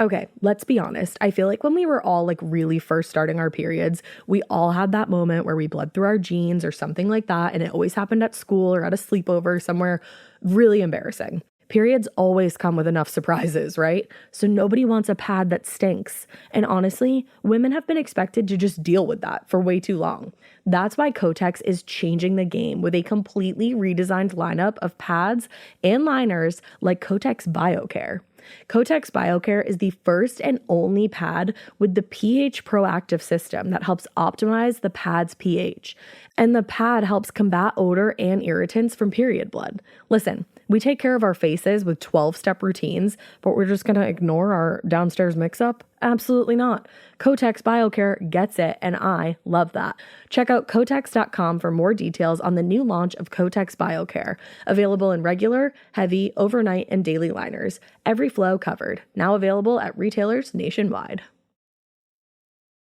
Okay, let's be honest. I feel like when we were all like really first starting our periods, we all had that moment where we bled through our jeans or something like that. And it always happened at school or at a sleepover somewhere really embarrassing. Periods always come with enough surprises, right? So nobody wants a pad that stinks. And honestly, women have been expected to just deal with that for way too long. That's why Kotex is changing the game with a completely redesigned lineup of pads and liners like Kotex BioCare. Kotex BioCare is the first and only pad with the pH proactive system that helps optimize the pad's pH. And the pad helps combat odor and irritants from period blood. Listen, we take care of our faces with 12-step routines, but we're just going to ignore our downstairs mix-up? Absolutely not. Kotex BioCare gets it, and I love that. Check out Kotex.com for more details on the new launch of Kotex BioCare, available in regular, heavy, overnight, and daily liners. Every flow covered. Now available at retailers nationwide.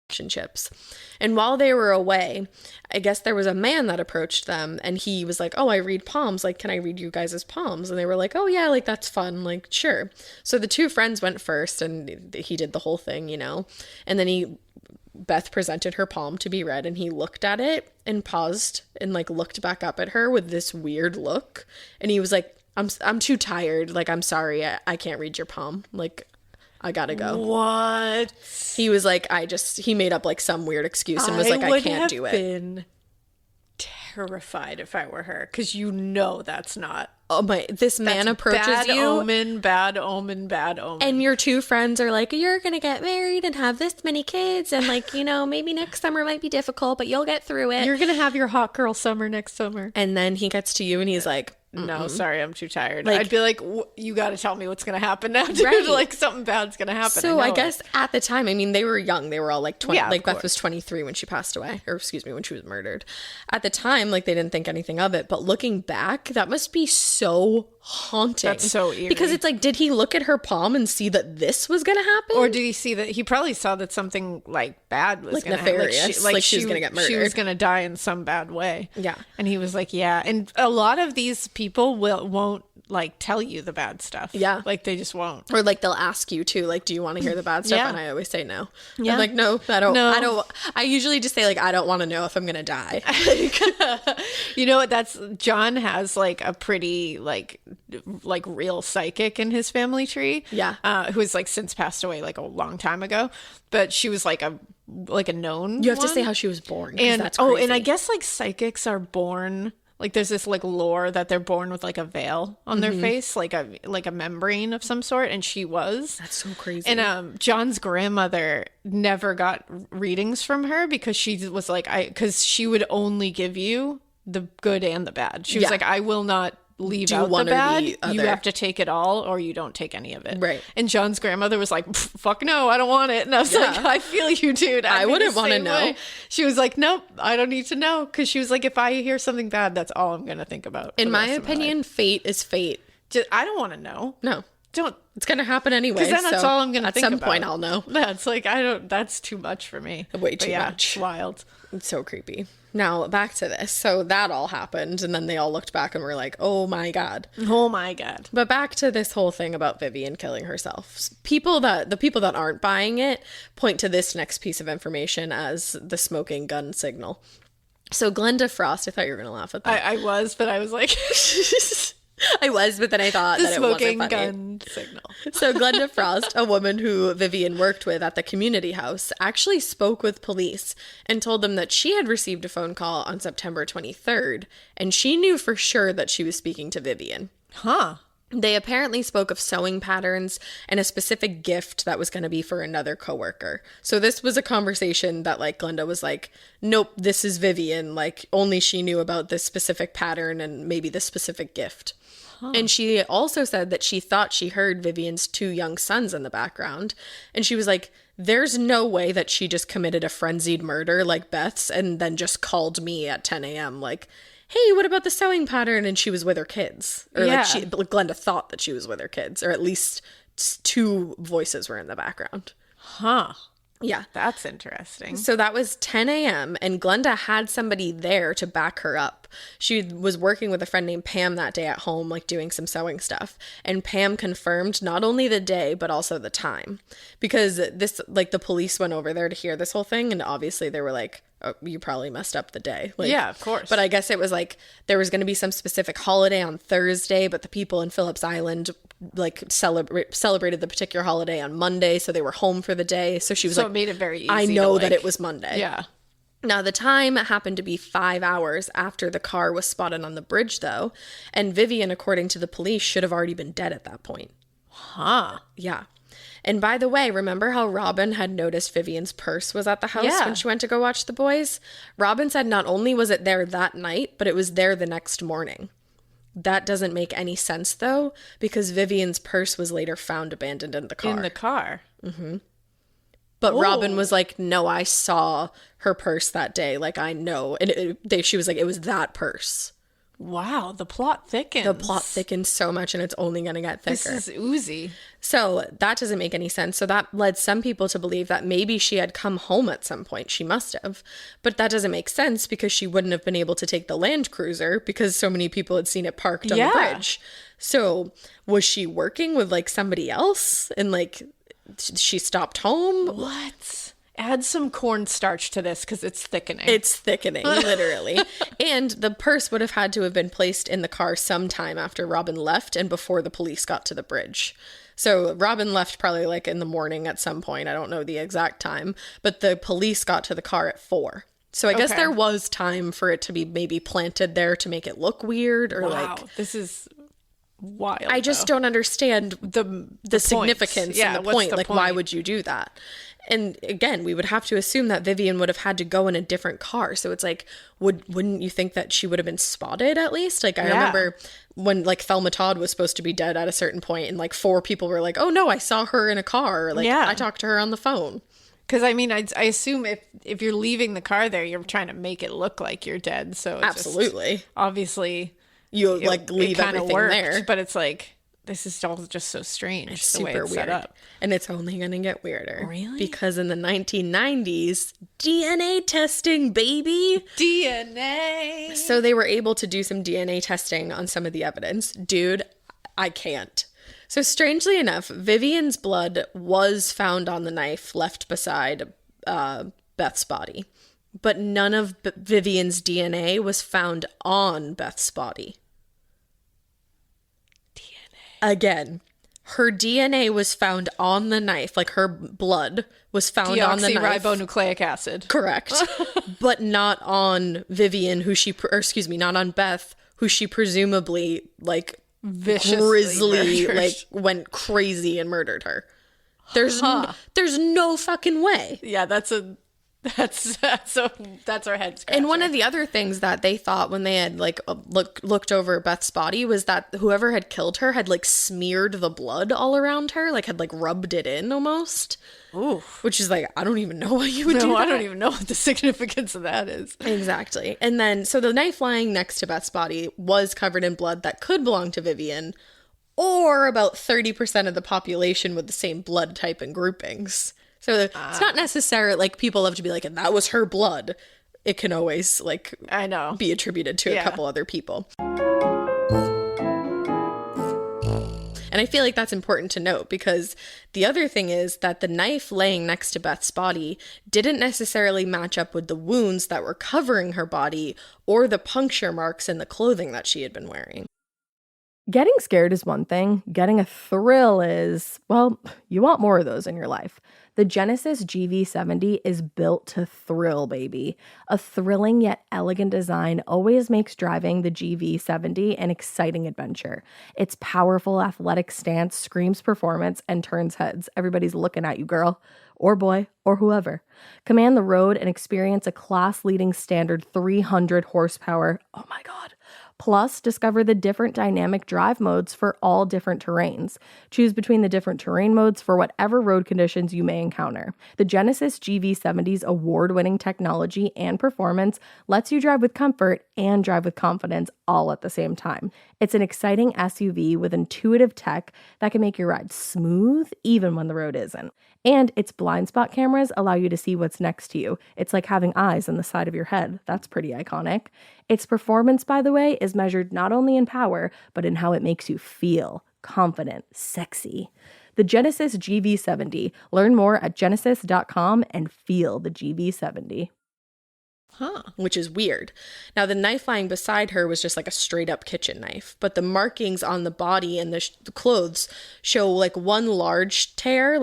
Relationships. And while they were away, I guess there was a man that approached them, and he was like, "Oh, I read palms. Like, can I read you guys' palms?" And they were like, "Oh yeah, like that's fun. Like, sure." So the two friends went first, and he did the whole thing, and then he Beth presented her palm to be read, and he looked at it and paused and like looked back up at her with this weird look. And he was like, I'm too tired. Like, I'm sorry. I can't read your palm. Like, I gotta go. What? He was like, he made up like some weird excuse and was like, I can't do it. I would have been terrified if I were her, because that's not. Oh my, this man approaches bad you. Bad omen. And your two friends are like, you're gonna get married and have this many kids, and like, maybe next summer might be difficult, but you'll get through it. You're gonna have your hot girl summer next summer. And then he gets to you and he's like, no, sorry, I'm too tired. Like, I'd be like, you got to tell me what's going to happen now, dude. Right. Like, something bad's going to happen. So I guess at the time, I mean, they were young. They were all like 20. Yeah, like Beth was 23 when she passed away, or excuse me, when she was murdered. At the time, like they didn't think anything of it. But looking back, that must be so haunting. That's so eerie. Because it's like, did he look at her palm and see that this was going to happen? Or did he see that? He probably saw that something like bad was like going to happen. nefarious. Like she was going to get murdered. She was going to die in some bad way. Yeah. And he was like, yeah. And a lot of these people won't like tell you the bad stuff. Yeah. Like they just won't. Or like they'll ask you too, like, do you want to hear the bad stuff? Yeah. And I always say no. Yeah. I'm like, no, I don't. No. I usually just say like, I don't want to know if I'm going to die. You know what? John has like a pretty like real psychic in his family tree. Yeah. Who has like since passed away like a long time ago. But she was like a known You have to one. say how she was born. And that's crazy. and I guess like psychics are born. Like there's this like lore that they're born with like a veil on their face, like a membrane of some sort, and she was. That's so crazy. And John's grandmother never got readings from her because she was like, because she would only give you the good and the bad. She was like, I will not leave Do out one the or bad. the You other. have to take it all or you don't take any of it. Right. And John's grandmother was like, fuck no, I don't want it. And I was like, I feel you, dude. I I'd be wouldn't the wanna same know. way. She was like, nope, I don't need to know. Because she was like, if I hear something bad, that's all I'm going to think about. In my opinion, fate is fate. I don't want to know. No. Don't. It's going to happen anyway. Because then that's so all I'm going to think about. At some point, I'll know. That's like, that's too much for me. Way too much. It's wild. It's so creepy. Now, back to this. So that all happened, and then they all looked back and were like, oh my God. Oh my God. But back to this whole thing about Vivienne killing herself. The people that aren't buying it point to this next piece of information as the smoking gun signal. So Glenda Frost, I thought you were going to laugh at that. I was, but I was like... I was, but then I thought the that it wasn't smoking funny. gun signal. So Glenda Frost, a woman who Vivienne worked with at the community house, actually spoke with police and told them that she had received a phone call on September 23rd, and she knew for sure that she was speaking to Vivienne. Huh. They apparently spoke of sewing patterns and a specific gift that was going to be for another coworker. So this was a conversation that like Glenda was like, nope, this is Vivienne. Like only she knew about this specific pattern and maybe this specific gift. And she also said that she thought she heard Vivienne's two young sons in the background. And she was like, there's no way that she just committed a frenzied murder like Beth's and then just called me at 10 a.m. like, hey, what about the sewing pattern? And she was with her kids. Or Yeah. like Glenda thought that she was with her kids. Or at least two voices were in the background. Huh. Yeah. That's interesting. So that was 10 a.m. and Glenda had somebody there to back her up. She was working with a friend named Pam that day at home, like doing some sewing stuff. And Pam confirmed not only the day, but also the time. Because this, like the police went over there to hear this whole thing. And obviously they were like, oh, you probably messed up the day. Like, yeah, of course. But I guess it was like there was going to be some specific holiday on Thursday, but the people in Phillip Island like celebrated the particular holiday on Monday. So they were home for the day. So she was So like, it made it very easy. I know to, that like, it was Monday. Yeah. Now, the time happened to be 5 hours after the car was spotted on the bridge, though, and Vivienne, according to the police, should have already been dead at that point. Huh. Yeah. And by the way, remember how Robin had noticed Vivienne's purse was at the house Yeah. when she went to go watch the boys? Robin said not only was it there that night, but it was there the next morning. That doesn't make any sense, though, because Vivienne's purse was later found abandoned in the car. In the car. But Oh. Robin was like, no, I saw her purse that day. Like, I know. And she was like, it was that purse. Wow. The plot thickens. The plot thickens so much and it's only going to get thicker. This is oozy. So that doesn't make any sense. So that led some people to believe that maybe she had come home at some point. She must have. But that doesn't make sense because she wouldn't have been able to take the Land Cruiser because so many people had seen it parked on the bridge. So was she working with like somebody else and like she stopped home? What? Add some cornstarch to this because it's thickening. It's thickening, literally. And the purse would have had to have been placed in the car sometime after Robin left and before the police got to the bridge. So Robin left probably like in the morning at some point. I don't know the exact time, but the police got to the car at 4. So I guess there was time for it to be maybe planted there to make it look weird or this is wild. I just don't understand the significance and the point. Like, why would you do that? And again, we would have to assume that Vivienne would have had to go in a different car. So it's like, wouldn't you think that she would have been spotted at least? Like, I remember when like Thelma Todd was supposed to be dead at a certain point and like 4 people were like, oh no, I saw her in a car. Or, like, I talked to her on the phone. Because, I mean, I assume if you're leaving the car there, you're trying to make it look like you're dead. So it's absolutely. Obviously, you like leave everything there. But it's like, this is all just so strange. It's the super way it's weird. Set up. And it's only going to get weirder. Really? Because in the 1990s, DNA testing, baby. DNA. So they were able to do some DNA testing on some of the evidence. Dude, I can't. So strangely enough, Vivienne's blood was found on the knife left beside Beth's body. But none of Vivienne's DNA was found on Beth's body. Again, her DNA was found on the knife, like her blood was found on the knife. Deoxyribonucleic acid. Correct. But not on Vivienne, not on Beth, who she presumably, like, viciously grisly, murdered. like, went crazy and murdered her. There's no fucking way. Yeah, that's our head scratcher. And one of the other things that they thought when they had like looked over Beth's body was that whoever had killed her had like smeared the blood all around her, like had like rubbed it in almost. Ooh. Which is like, I don't even know why you would do that. I don't even know what the significance of that is. Exactly. And then, so the knife lying next to Beth's body was covered in blood that could belong to Vivienne, or about 30% of the population with the same blood type and groupings. So it's not necessarily like people love to be like, and that was her blood. It can always like, I know, be attributed to a couple other people. And I feel like that's important to note because the other thing is that the knife laying next to Beth's body didn't necessarily match up with the wounds that were covering her body or the puncture marks in the clothing that she had been wearing. Getting scared is one thing. Getting a thrill is, well, you want more of those in your life. The Genesis GV70 is built to thrill, baby. A thrilling yet elegant design always makes driving the GV70 an exciting adventure. Its powerful athletic stance screams performance and turns heads. Everybody's looking at you, girl, or boy, or whoever. Command the road and experience a class-leading standard 300 horsepower. Oh my God. Plus, discover the different dynamic drive modes for all different terrains. Choose between the different terrain modes for whatever road conditions you may encounter. The Genesis GV70's award-winning technology and performance lets you drive with comfort and drive with confidence all at the same time. It's an exciting SUV with intuitive tech that can make your ride smooth even when the road isn't. And its blind spot cameras allow you to see what's next to you. It's like having eyes on the side of your head. That's pretty iconic. Its performance, by the way, is measured not only in power, but in how it makes you feel confident, sexy. The Genesis GV70. Learn more at genesis.com and feel the GV70. Which is weird. Now, the knife lying beside her was just like a straight up kitchen knife, but the markings on the body and the clothes show like one large tear,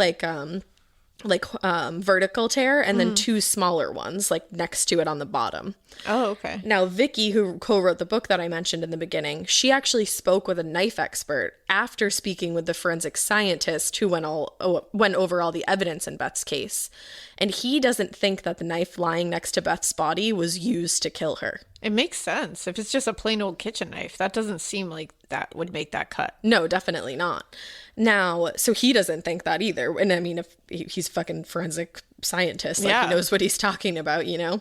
vertical tear, and then 2 smaller ones like next to it on the bottom. Oh, okay. Now, Vikki, who co-wrote the book that I mentioned in the beginning, she actually spoke with a knife expert after speaking with the forensic scientist who went over all the evidence in Beth's case. And he doesn't think that the knife lying next to Beth's body was used to kill her. It makes sense. If it's just a plain old kitchen knife, that doesn't seem like that would make that cut. No, definitely not. Now, so he doesn't think that either. And I mean, if he's a fucking forensic scientist, like he knows what he's talking about, you know?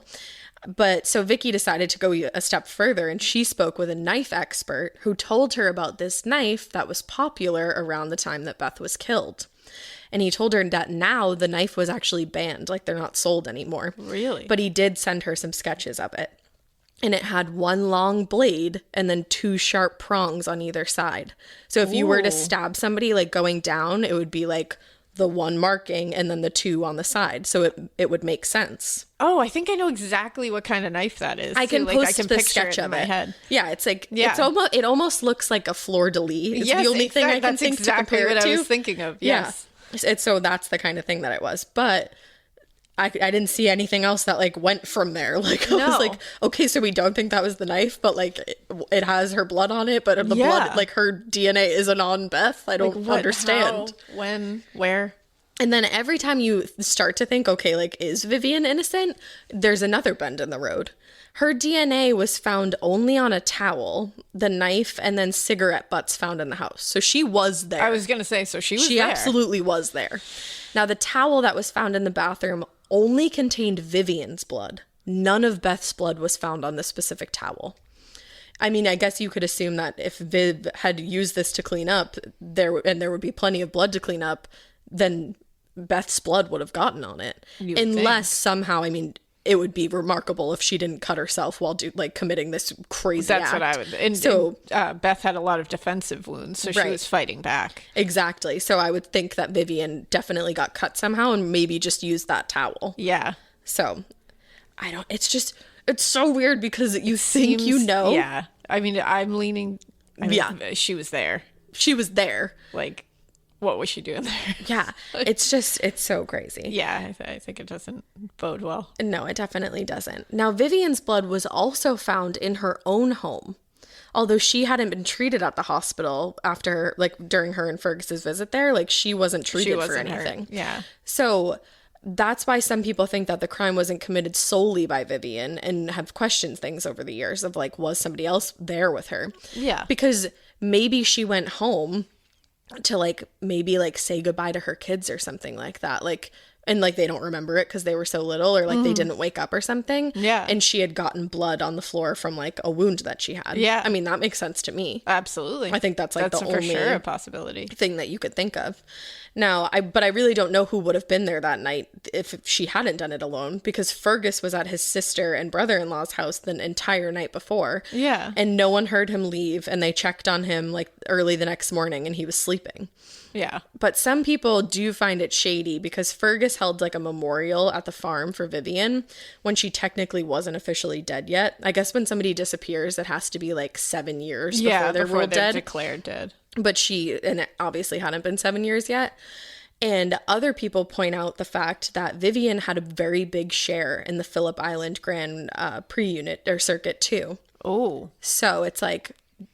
But so Vikki decided to go a step further, and she spoke with a knife expert who told her about this knife that was popular around the time that Beth was killed. And he told her that now the knife was actually banned, like they're not sold anymore. Really? But he did send her some sketches of it. And it had one long blade and then 2 sharp prongs on either side. So if you were to stab somebody like going down, it would be like the one marking and then the 2 on the side. So it would make sense. Oh, I think I know exactly what kind of knife that is. I can like, post I can the picture sketch it in of my it. head. Yeah, it's like it almost looks like a fleur-de-lis. It's Yes, the only thing I can that's think exactly to compare what it to. I was thinking of. Yes. Yeah. So that's the kind of thing that it was. But I didn't see anything else that like went from there. Like I was like, okay, so we don't think that was the knife, but like it has her blood on it, but the blood, like her DNA isn't on Beth. I don't understand. How, when, where. And then every time you start to think, okay, like, is Vivienne innocent? There's another bend in the road. Her DNA was found only on a towel, the knife, and then cigarette butts found in the house. So she was there. I was going to say, so she was there. She absolutely was there. Now, the towel that was found in the bathroom only contained Vivienne's blood. None of Beth's blood was found on this specific towel. I mean, I guess you could assume that if Viv had used this to clean up, there would be plenty of blood to clean up, then Beth's blood would have gotten on it. Unless somehow, I mean, it would be remarkable if she didn't cut herself while committing this crazy act. That's what I would. And Beth had a lot of defensive wounds, so she was fighting back. Exactly. So I would think that Vivienne definitely got cut somehow and maybe just used that towel. Yeah. So it's so weird because you think you know. Yeah. I mean, I'm leaning. She was there. She was there. Like, what was she doing there? Yeah. It's so crazy. Yeah. I think it doesn't bode well. No, it definitely doesn't. Now, Vivienne's blood was also found in her own home. Although she hadn't been treated at the hospital after, like, during her and Fergus's visit there, like, she wasn't treated for anything. Yeah. So that's why some people think that the crime wasn't committed solely by Vivienne and have questioned things over the years of, like, was somebody else there with her? Yeah. Because maybe she went home to, like, maybe, like, say goodbye to her kids or something like that. Like, and, like, they don't remember it because they were so little or, like, they didn't wake up or something. Yeah. And she had gotten blood on the floor from, like, a wound that she had. Yeah. I mean, that makes sense to me. Absolutely. I think that's, like, the for only sure a possibility thing that you could think of. Now, but I really don't know who would have been there that night if she hadn't done it alone, because Fergus was at his sister and brother-in-law's house the entire night before. Yeah. And no one heard him leave, and they checked on him, like, early the next morning, and he was sleeping. Yeah. But some people do find it shady because Fergus held, like, a memorial at the farm for Vivienne when she technically wasn't officially dead yet. I guess when somebody disappears, it has to be, like, 7 years before they're ruled dead. Declared dead. But and it obviously hadn't been 7 years yet. And other people point out the fact that Vivienne had a very big share in the Phillip Island Grand pre-unit or circuit too. Oh. So it's like,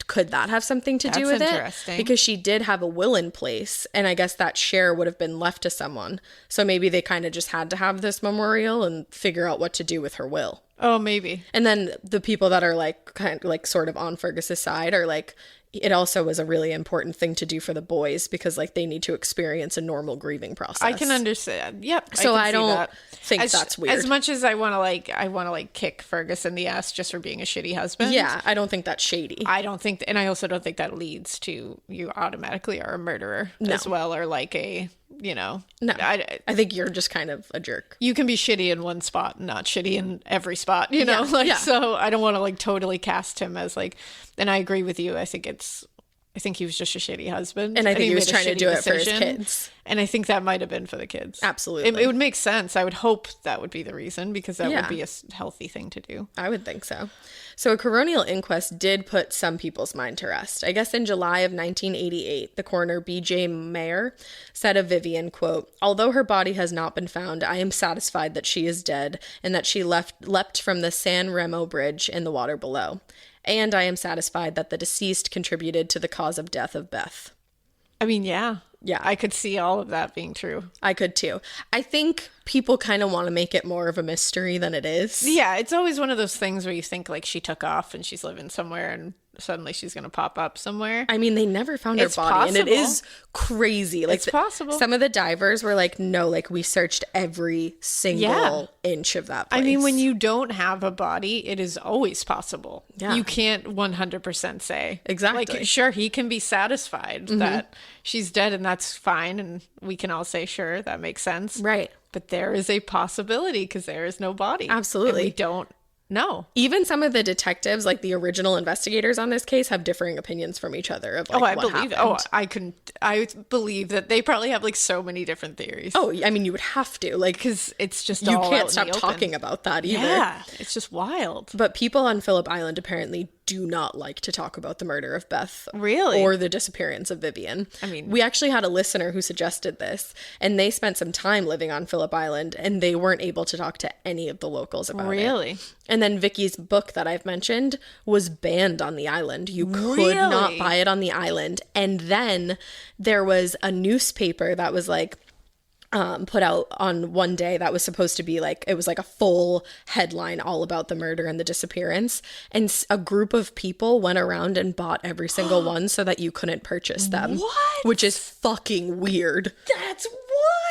could that have something to do with it? Interesting. Because she did have a will in place, and I guess that share would have been left to someone. So maybe they kind of just had to have this memorial and figure out what to do with her will. Oh, maybe. And then the people that are like kind of like sort of on Fergus's side are like, it also was a really important thing to do for the boys because like they need to experience a normal grieving process. I can understand. Yep. So I don't don't think that's weird. As much as I want to kick Fergus in the ass just for being a shitty husband. Yeah, I don't think that's shady. I don't think, and I also don't think that leads to you automatically are a murderer as well, or like a, No. I think you're just kind of a jerk. You can be shitty in one spot, not shitty in every spot, know? Yeah. So I don't want to totally cast him as and I agree with you. I think he was just a shitty husband. And I think he was trying to do it for his decision. kids. And I think that might have been for the kids. Absolutely. It would make sense. I would hope that would be the reason because that would be a healthy thing to do. I would think so. So a coronial inquest did put some people's mind to rest. I guess in July of 1988, the coroner B.J. Mayer said of Vivienne, quote, "Although her body has not been found, I am satisfied that she is dead and that she leapt from the San Remo bridge in the water below. And I am satisfied that the deceased contributed to the cause of death of Beth." I mean, yeah. Yeah. I could see all of that being true. I could too. I think people kind of want to make it more of a mystery than it is. Yeah, it's always one of those things where you think she took off and she's living somewhere and suddenly she's going to pop up somewhere. I mean, they never found her body. Possible. And it is crazy. It's possible. Some of the divers were like, no, we searched every single inch of that place. I mean, when you don't have a body, it is always possible. Yeah. You can't 100% say. Exactly. Sure, he can be satisfied that she's dead and that's fine. And we can all say, sure, that makes sense. Right. But there is a possibility because there is no body. Absolutely. And we don't No. Even some of the detectives, like the original investigators on this case, have differing opinions from each other of like I what believe. happened. I believe that they probably have like so many different theories. Oh, I mean, you would have to, like, because it's just you all can't out stop in the talking open. about that either. Yeah, it's just wild. But people on Phillip Island apparently do not like to talk about the murder of Beth. Really? Or the disappearance of Vivienne. I mean, we actually had a listener who suggested this, and they spent some time living on Phillip Island, and they weren't able to talk to any of the locals about it. Really? And then Vikki's book that I've mentioned was banned on the island. You could not buy it on the island. And then there was a newspaper that was like put out on one day that was supposed to be like, it was like a full headline all about the murder and the disappearance. And a group of people went around and bought every single one so that you couldn't purchase them. What? Which is fucking weird. That's wild.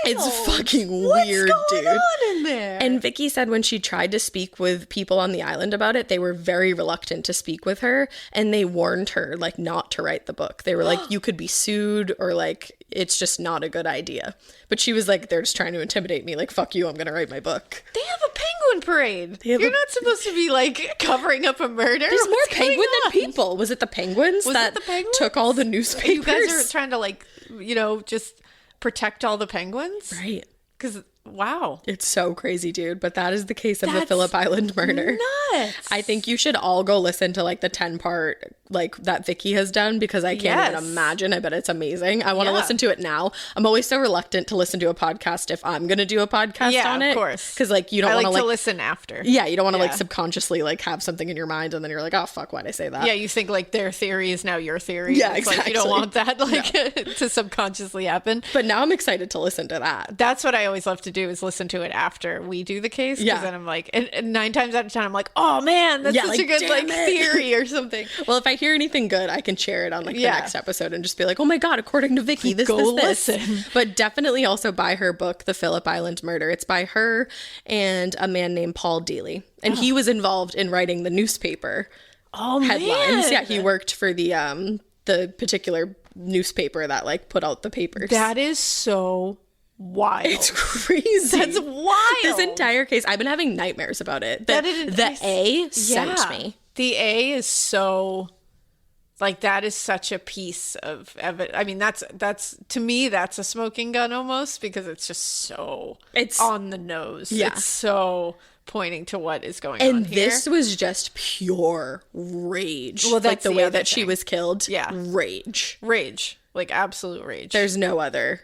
It's fucking What's weird, going dude. on in there? And Vikki said when she tried to speak with people on the island about it, they were very reluctant to speak with her, and they warned her like not to write the book. They were like, you could be sued, or like it's just not a good idea. But she was like, they're just trying to intimidate me. Like, fuck you, I'm gonna write my book. They have a penguin parade. You're not supposed to be like covering up a murder. There's more What's going penguin on? than people. Was it the penguins that the penguins? took all the newspapers? You guys are trying to like, just protect all the penguins? Right. Because, wow. It's so crazy, dude. But that is the case of the That's Phillip Island murder. Nuts. I think you should all go listen to like the 10-part like that Vikki has done, because I can't even imagine. I bet it's amazing. I want to listen to it now. I'm always so reluctant to listen to a podcast if I'm going to do a podcast on it. Of course. Because like you don't want to to listen after. Yeah, you don't want to like subconsciously like have something in your mind and then you're like, oh fuck, why'd I say that? Yeah, you think like their theory is now your theory. Yeah, It's exactly. Like, you don't want that to subconsciously happen. But now I'm excited to listen to that. That's what I always love to do, is listen to it after we do the case. Yeah. Then I'm like, and 9 times out of 10, I'm like, oh man, that's such a good like theory or something. Well, if I hear anything good, I can share it on like the next episode and just be like, oh my god, according to Vikki, this. Listen. But definitely also buy her book, The Phillip Island Murder. It's by her and a man named Paul Daley, and he was involved in writing the newspaper headlines. Man. Yeah, he worked for the particular newspaper that like put out the papers. That is so wild. It's crazy. That's wild. This entire case, I've been having nightmares about it. The A sent me. The A is so, like, that is such a piece of evidence. I mean, that's to me, that's a smoking gun almost, because it's just so, it's on the nose. Yeah. It's so pointing to what is going on And here. this was just pure rage. Well, that's like the the way other that she thing. was killed. Yeah. Rage. Like absolute rage. There's no other.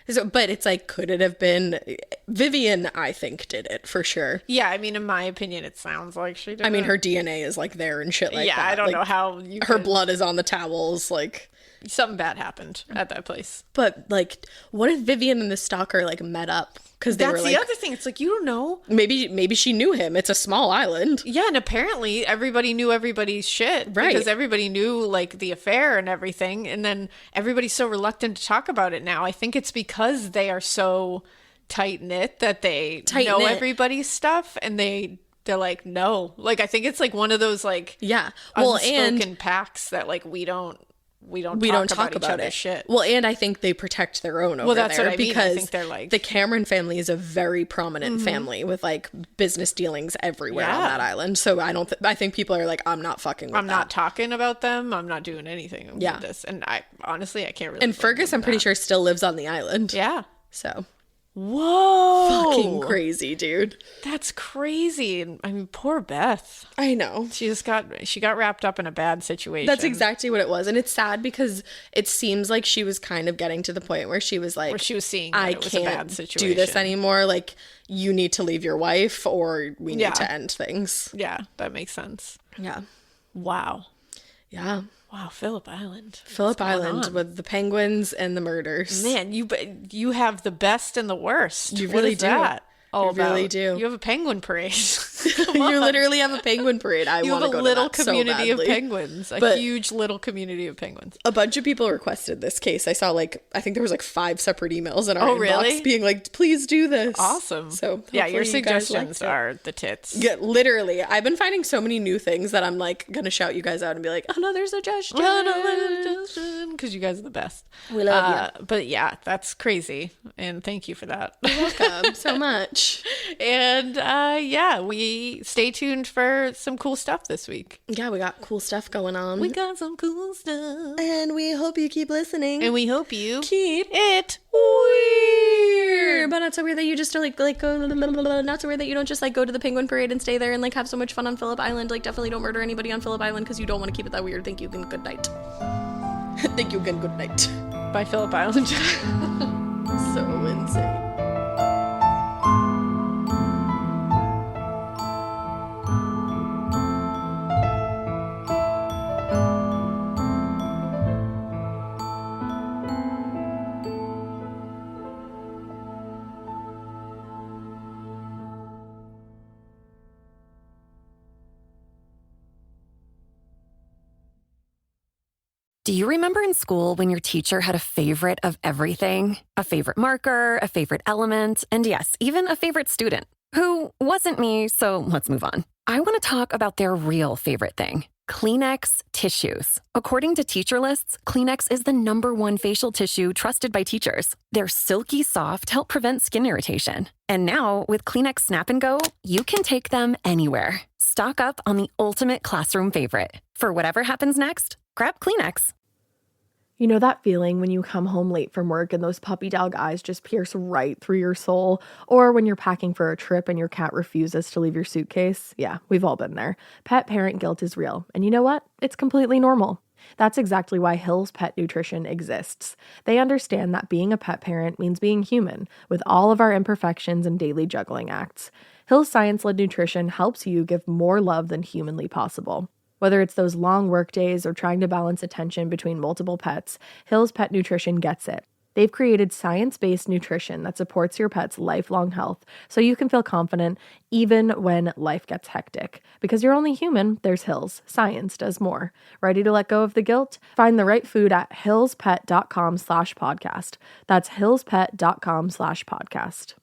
So, but it's like, could it have been Vivienne? I think did it for sure. Yeah, I mean, in my opinion, it sounds like she did. I mean, her DNA is like there and shit like that. I don't Like, know how you her could- blood is on the towels. Like, something bad happened at that place. but like, what if Vivienne and the stalker like met up? Because they That's were like, the other thing. It's like, you don't know. maybe she knew him. It's a small island. Yeah, and apparently everybody knew everybody's shit. Right. Because everybody knew, like, the affair and everything. And then everybody's so reluctant to talk about it now. I think it's because they are so tight-knit that they know everybody's stuff. And they're like, no. Like, I think it's, like, one of those, like, Yeah. Well, unspoken pacts that, like, we don't talk about it. Shit. Well, and I think they protect their own over that's there what I mean. I because think they're like, the Cameron family is a very prominent family with like business dealings everywhere on that island. So I think people are like, I'm not fucking with I'm not talking about them. I'm not doing anything with this. And I honestly, I can't really. And Fergus, I'm pretty sure, still lives on the island. Yeah. So. Whoa. Fucking crazy, dude. That's crazy. And I mean, poor Beth. I know. She got wrapped up in a bad situation. That's exactly what it was. And it's sad because it seems like she was kind of getting to the point where she was like, where she was seeing that I it was a bad can't situation. do this anymore. Like, you need to leave your wife or we need to end things. Yeah, that makes sense. Yeah. Wow. Yeah. Wow, Phillip Island. Phillip Island with the penguins and the murders. Man, you have the best and the worst. You What really is do. that all You really about? do. You have a penguin parade. You literally have a penguin parade. You have a little community of penguins. A huge little community of penguins. A bunch of people requested this case. I saw I think there was 5 separate emails in our inbox really? being like, please do this. Awesome. So yeah, your hopefully you guys suggestions liked it. are the tits. Yeah, literally. I've been finding so many new things that I'm like gonna shout you guys out and be like, another suggestion. Because you guys are the best. We love you. But yeah, that's crazy. And thank you for that. Welcome so much. And yeah, we stay tuned for some cool stuff this week. Yeah, we got cool stuff going on. We got some cool stuff. And we hope you keep listening. And we hope you keep it weird. But not so weird that you just go, not so weird that you don't just go to the penguin parade and stay there and have so much fun on Phillip Island. Definitely don't murder anybody on Phillip Island because you don't want to keep it that weird. Thank you and good night. Thank you again, good night. By Phillip Island. So insane. Do you remember in school when your teacher had a favorite of everything? A favorite marker, a favorite element, and yes, even a favorite student? Who wasn't me, so let's move on. I want to talk about their real favorite thing. Kleenex tissues. According to teacher lists, Kleenex is the #1 facial tissue trusted by teachers. They're silky soft, help prevent skin irritation. And now, with Kleenex Snap and Go, you can take them anywhere. Stock up on the ultimate classroom favorite. For whatever happens next, grab Kleenex. You know that feeling when you come home late from work and those puppy dog eyes just pierce right through your soul? Or when you're packing for a trip and your cat refuses to leave your suitcase? Yeah, we've all been there. Pet parent guilt is real. And you know what? It's completely normal. That's exactly why Hill's Pet Nutrition exists. They understand that being a pet parent means being human, with all of our imperfections and daily juggling acts. Hill's science-led nutrition helps you give more love than humanly possible. Whether it's those long work days or trying to balance attention between multiple pets, Hill's Pet Nutrition gets it. They've created science-based nutrition that supports your pet's lifelong health so you can feel confident even when life gets hectic. Because you're only human, there's Hill's. Science does more. Ready to let go of the guilt? Find the right food at hillspet.com/podcast. That's hillspet.com/podcast.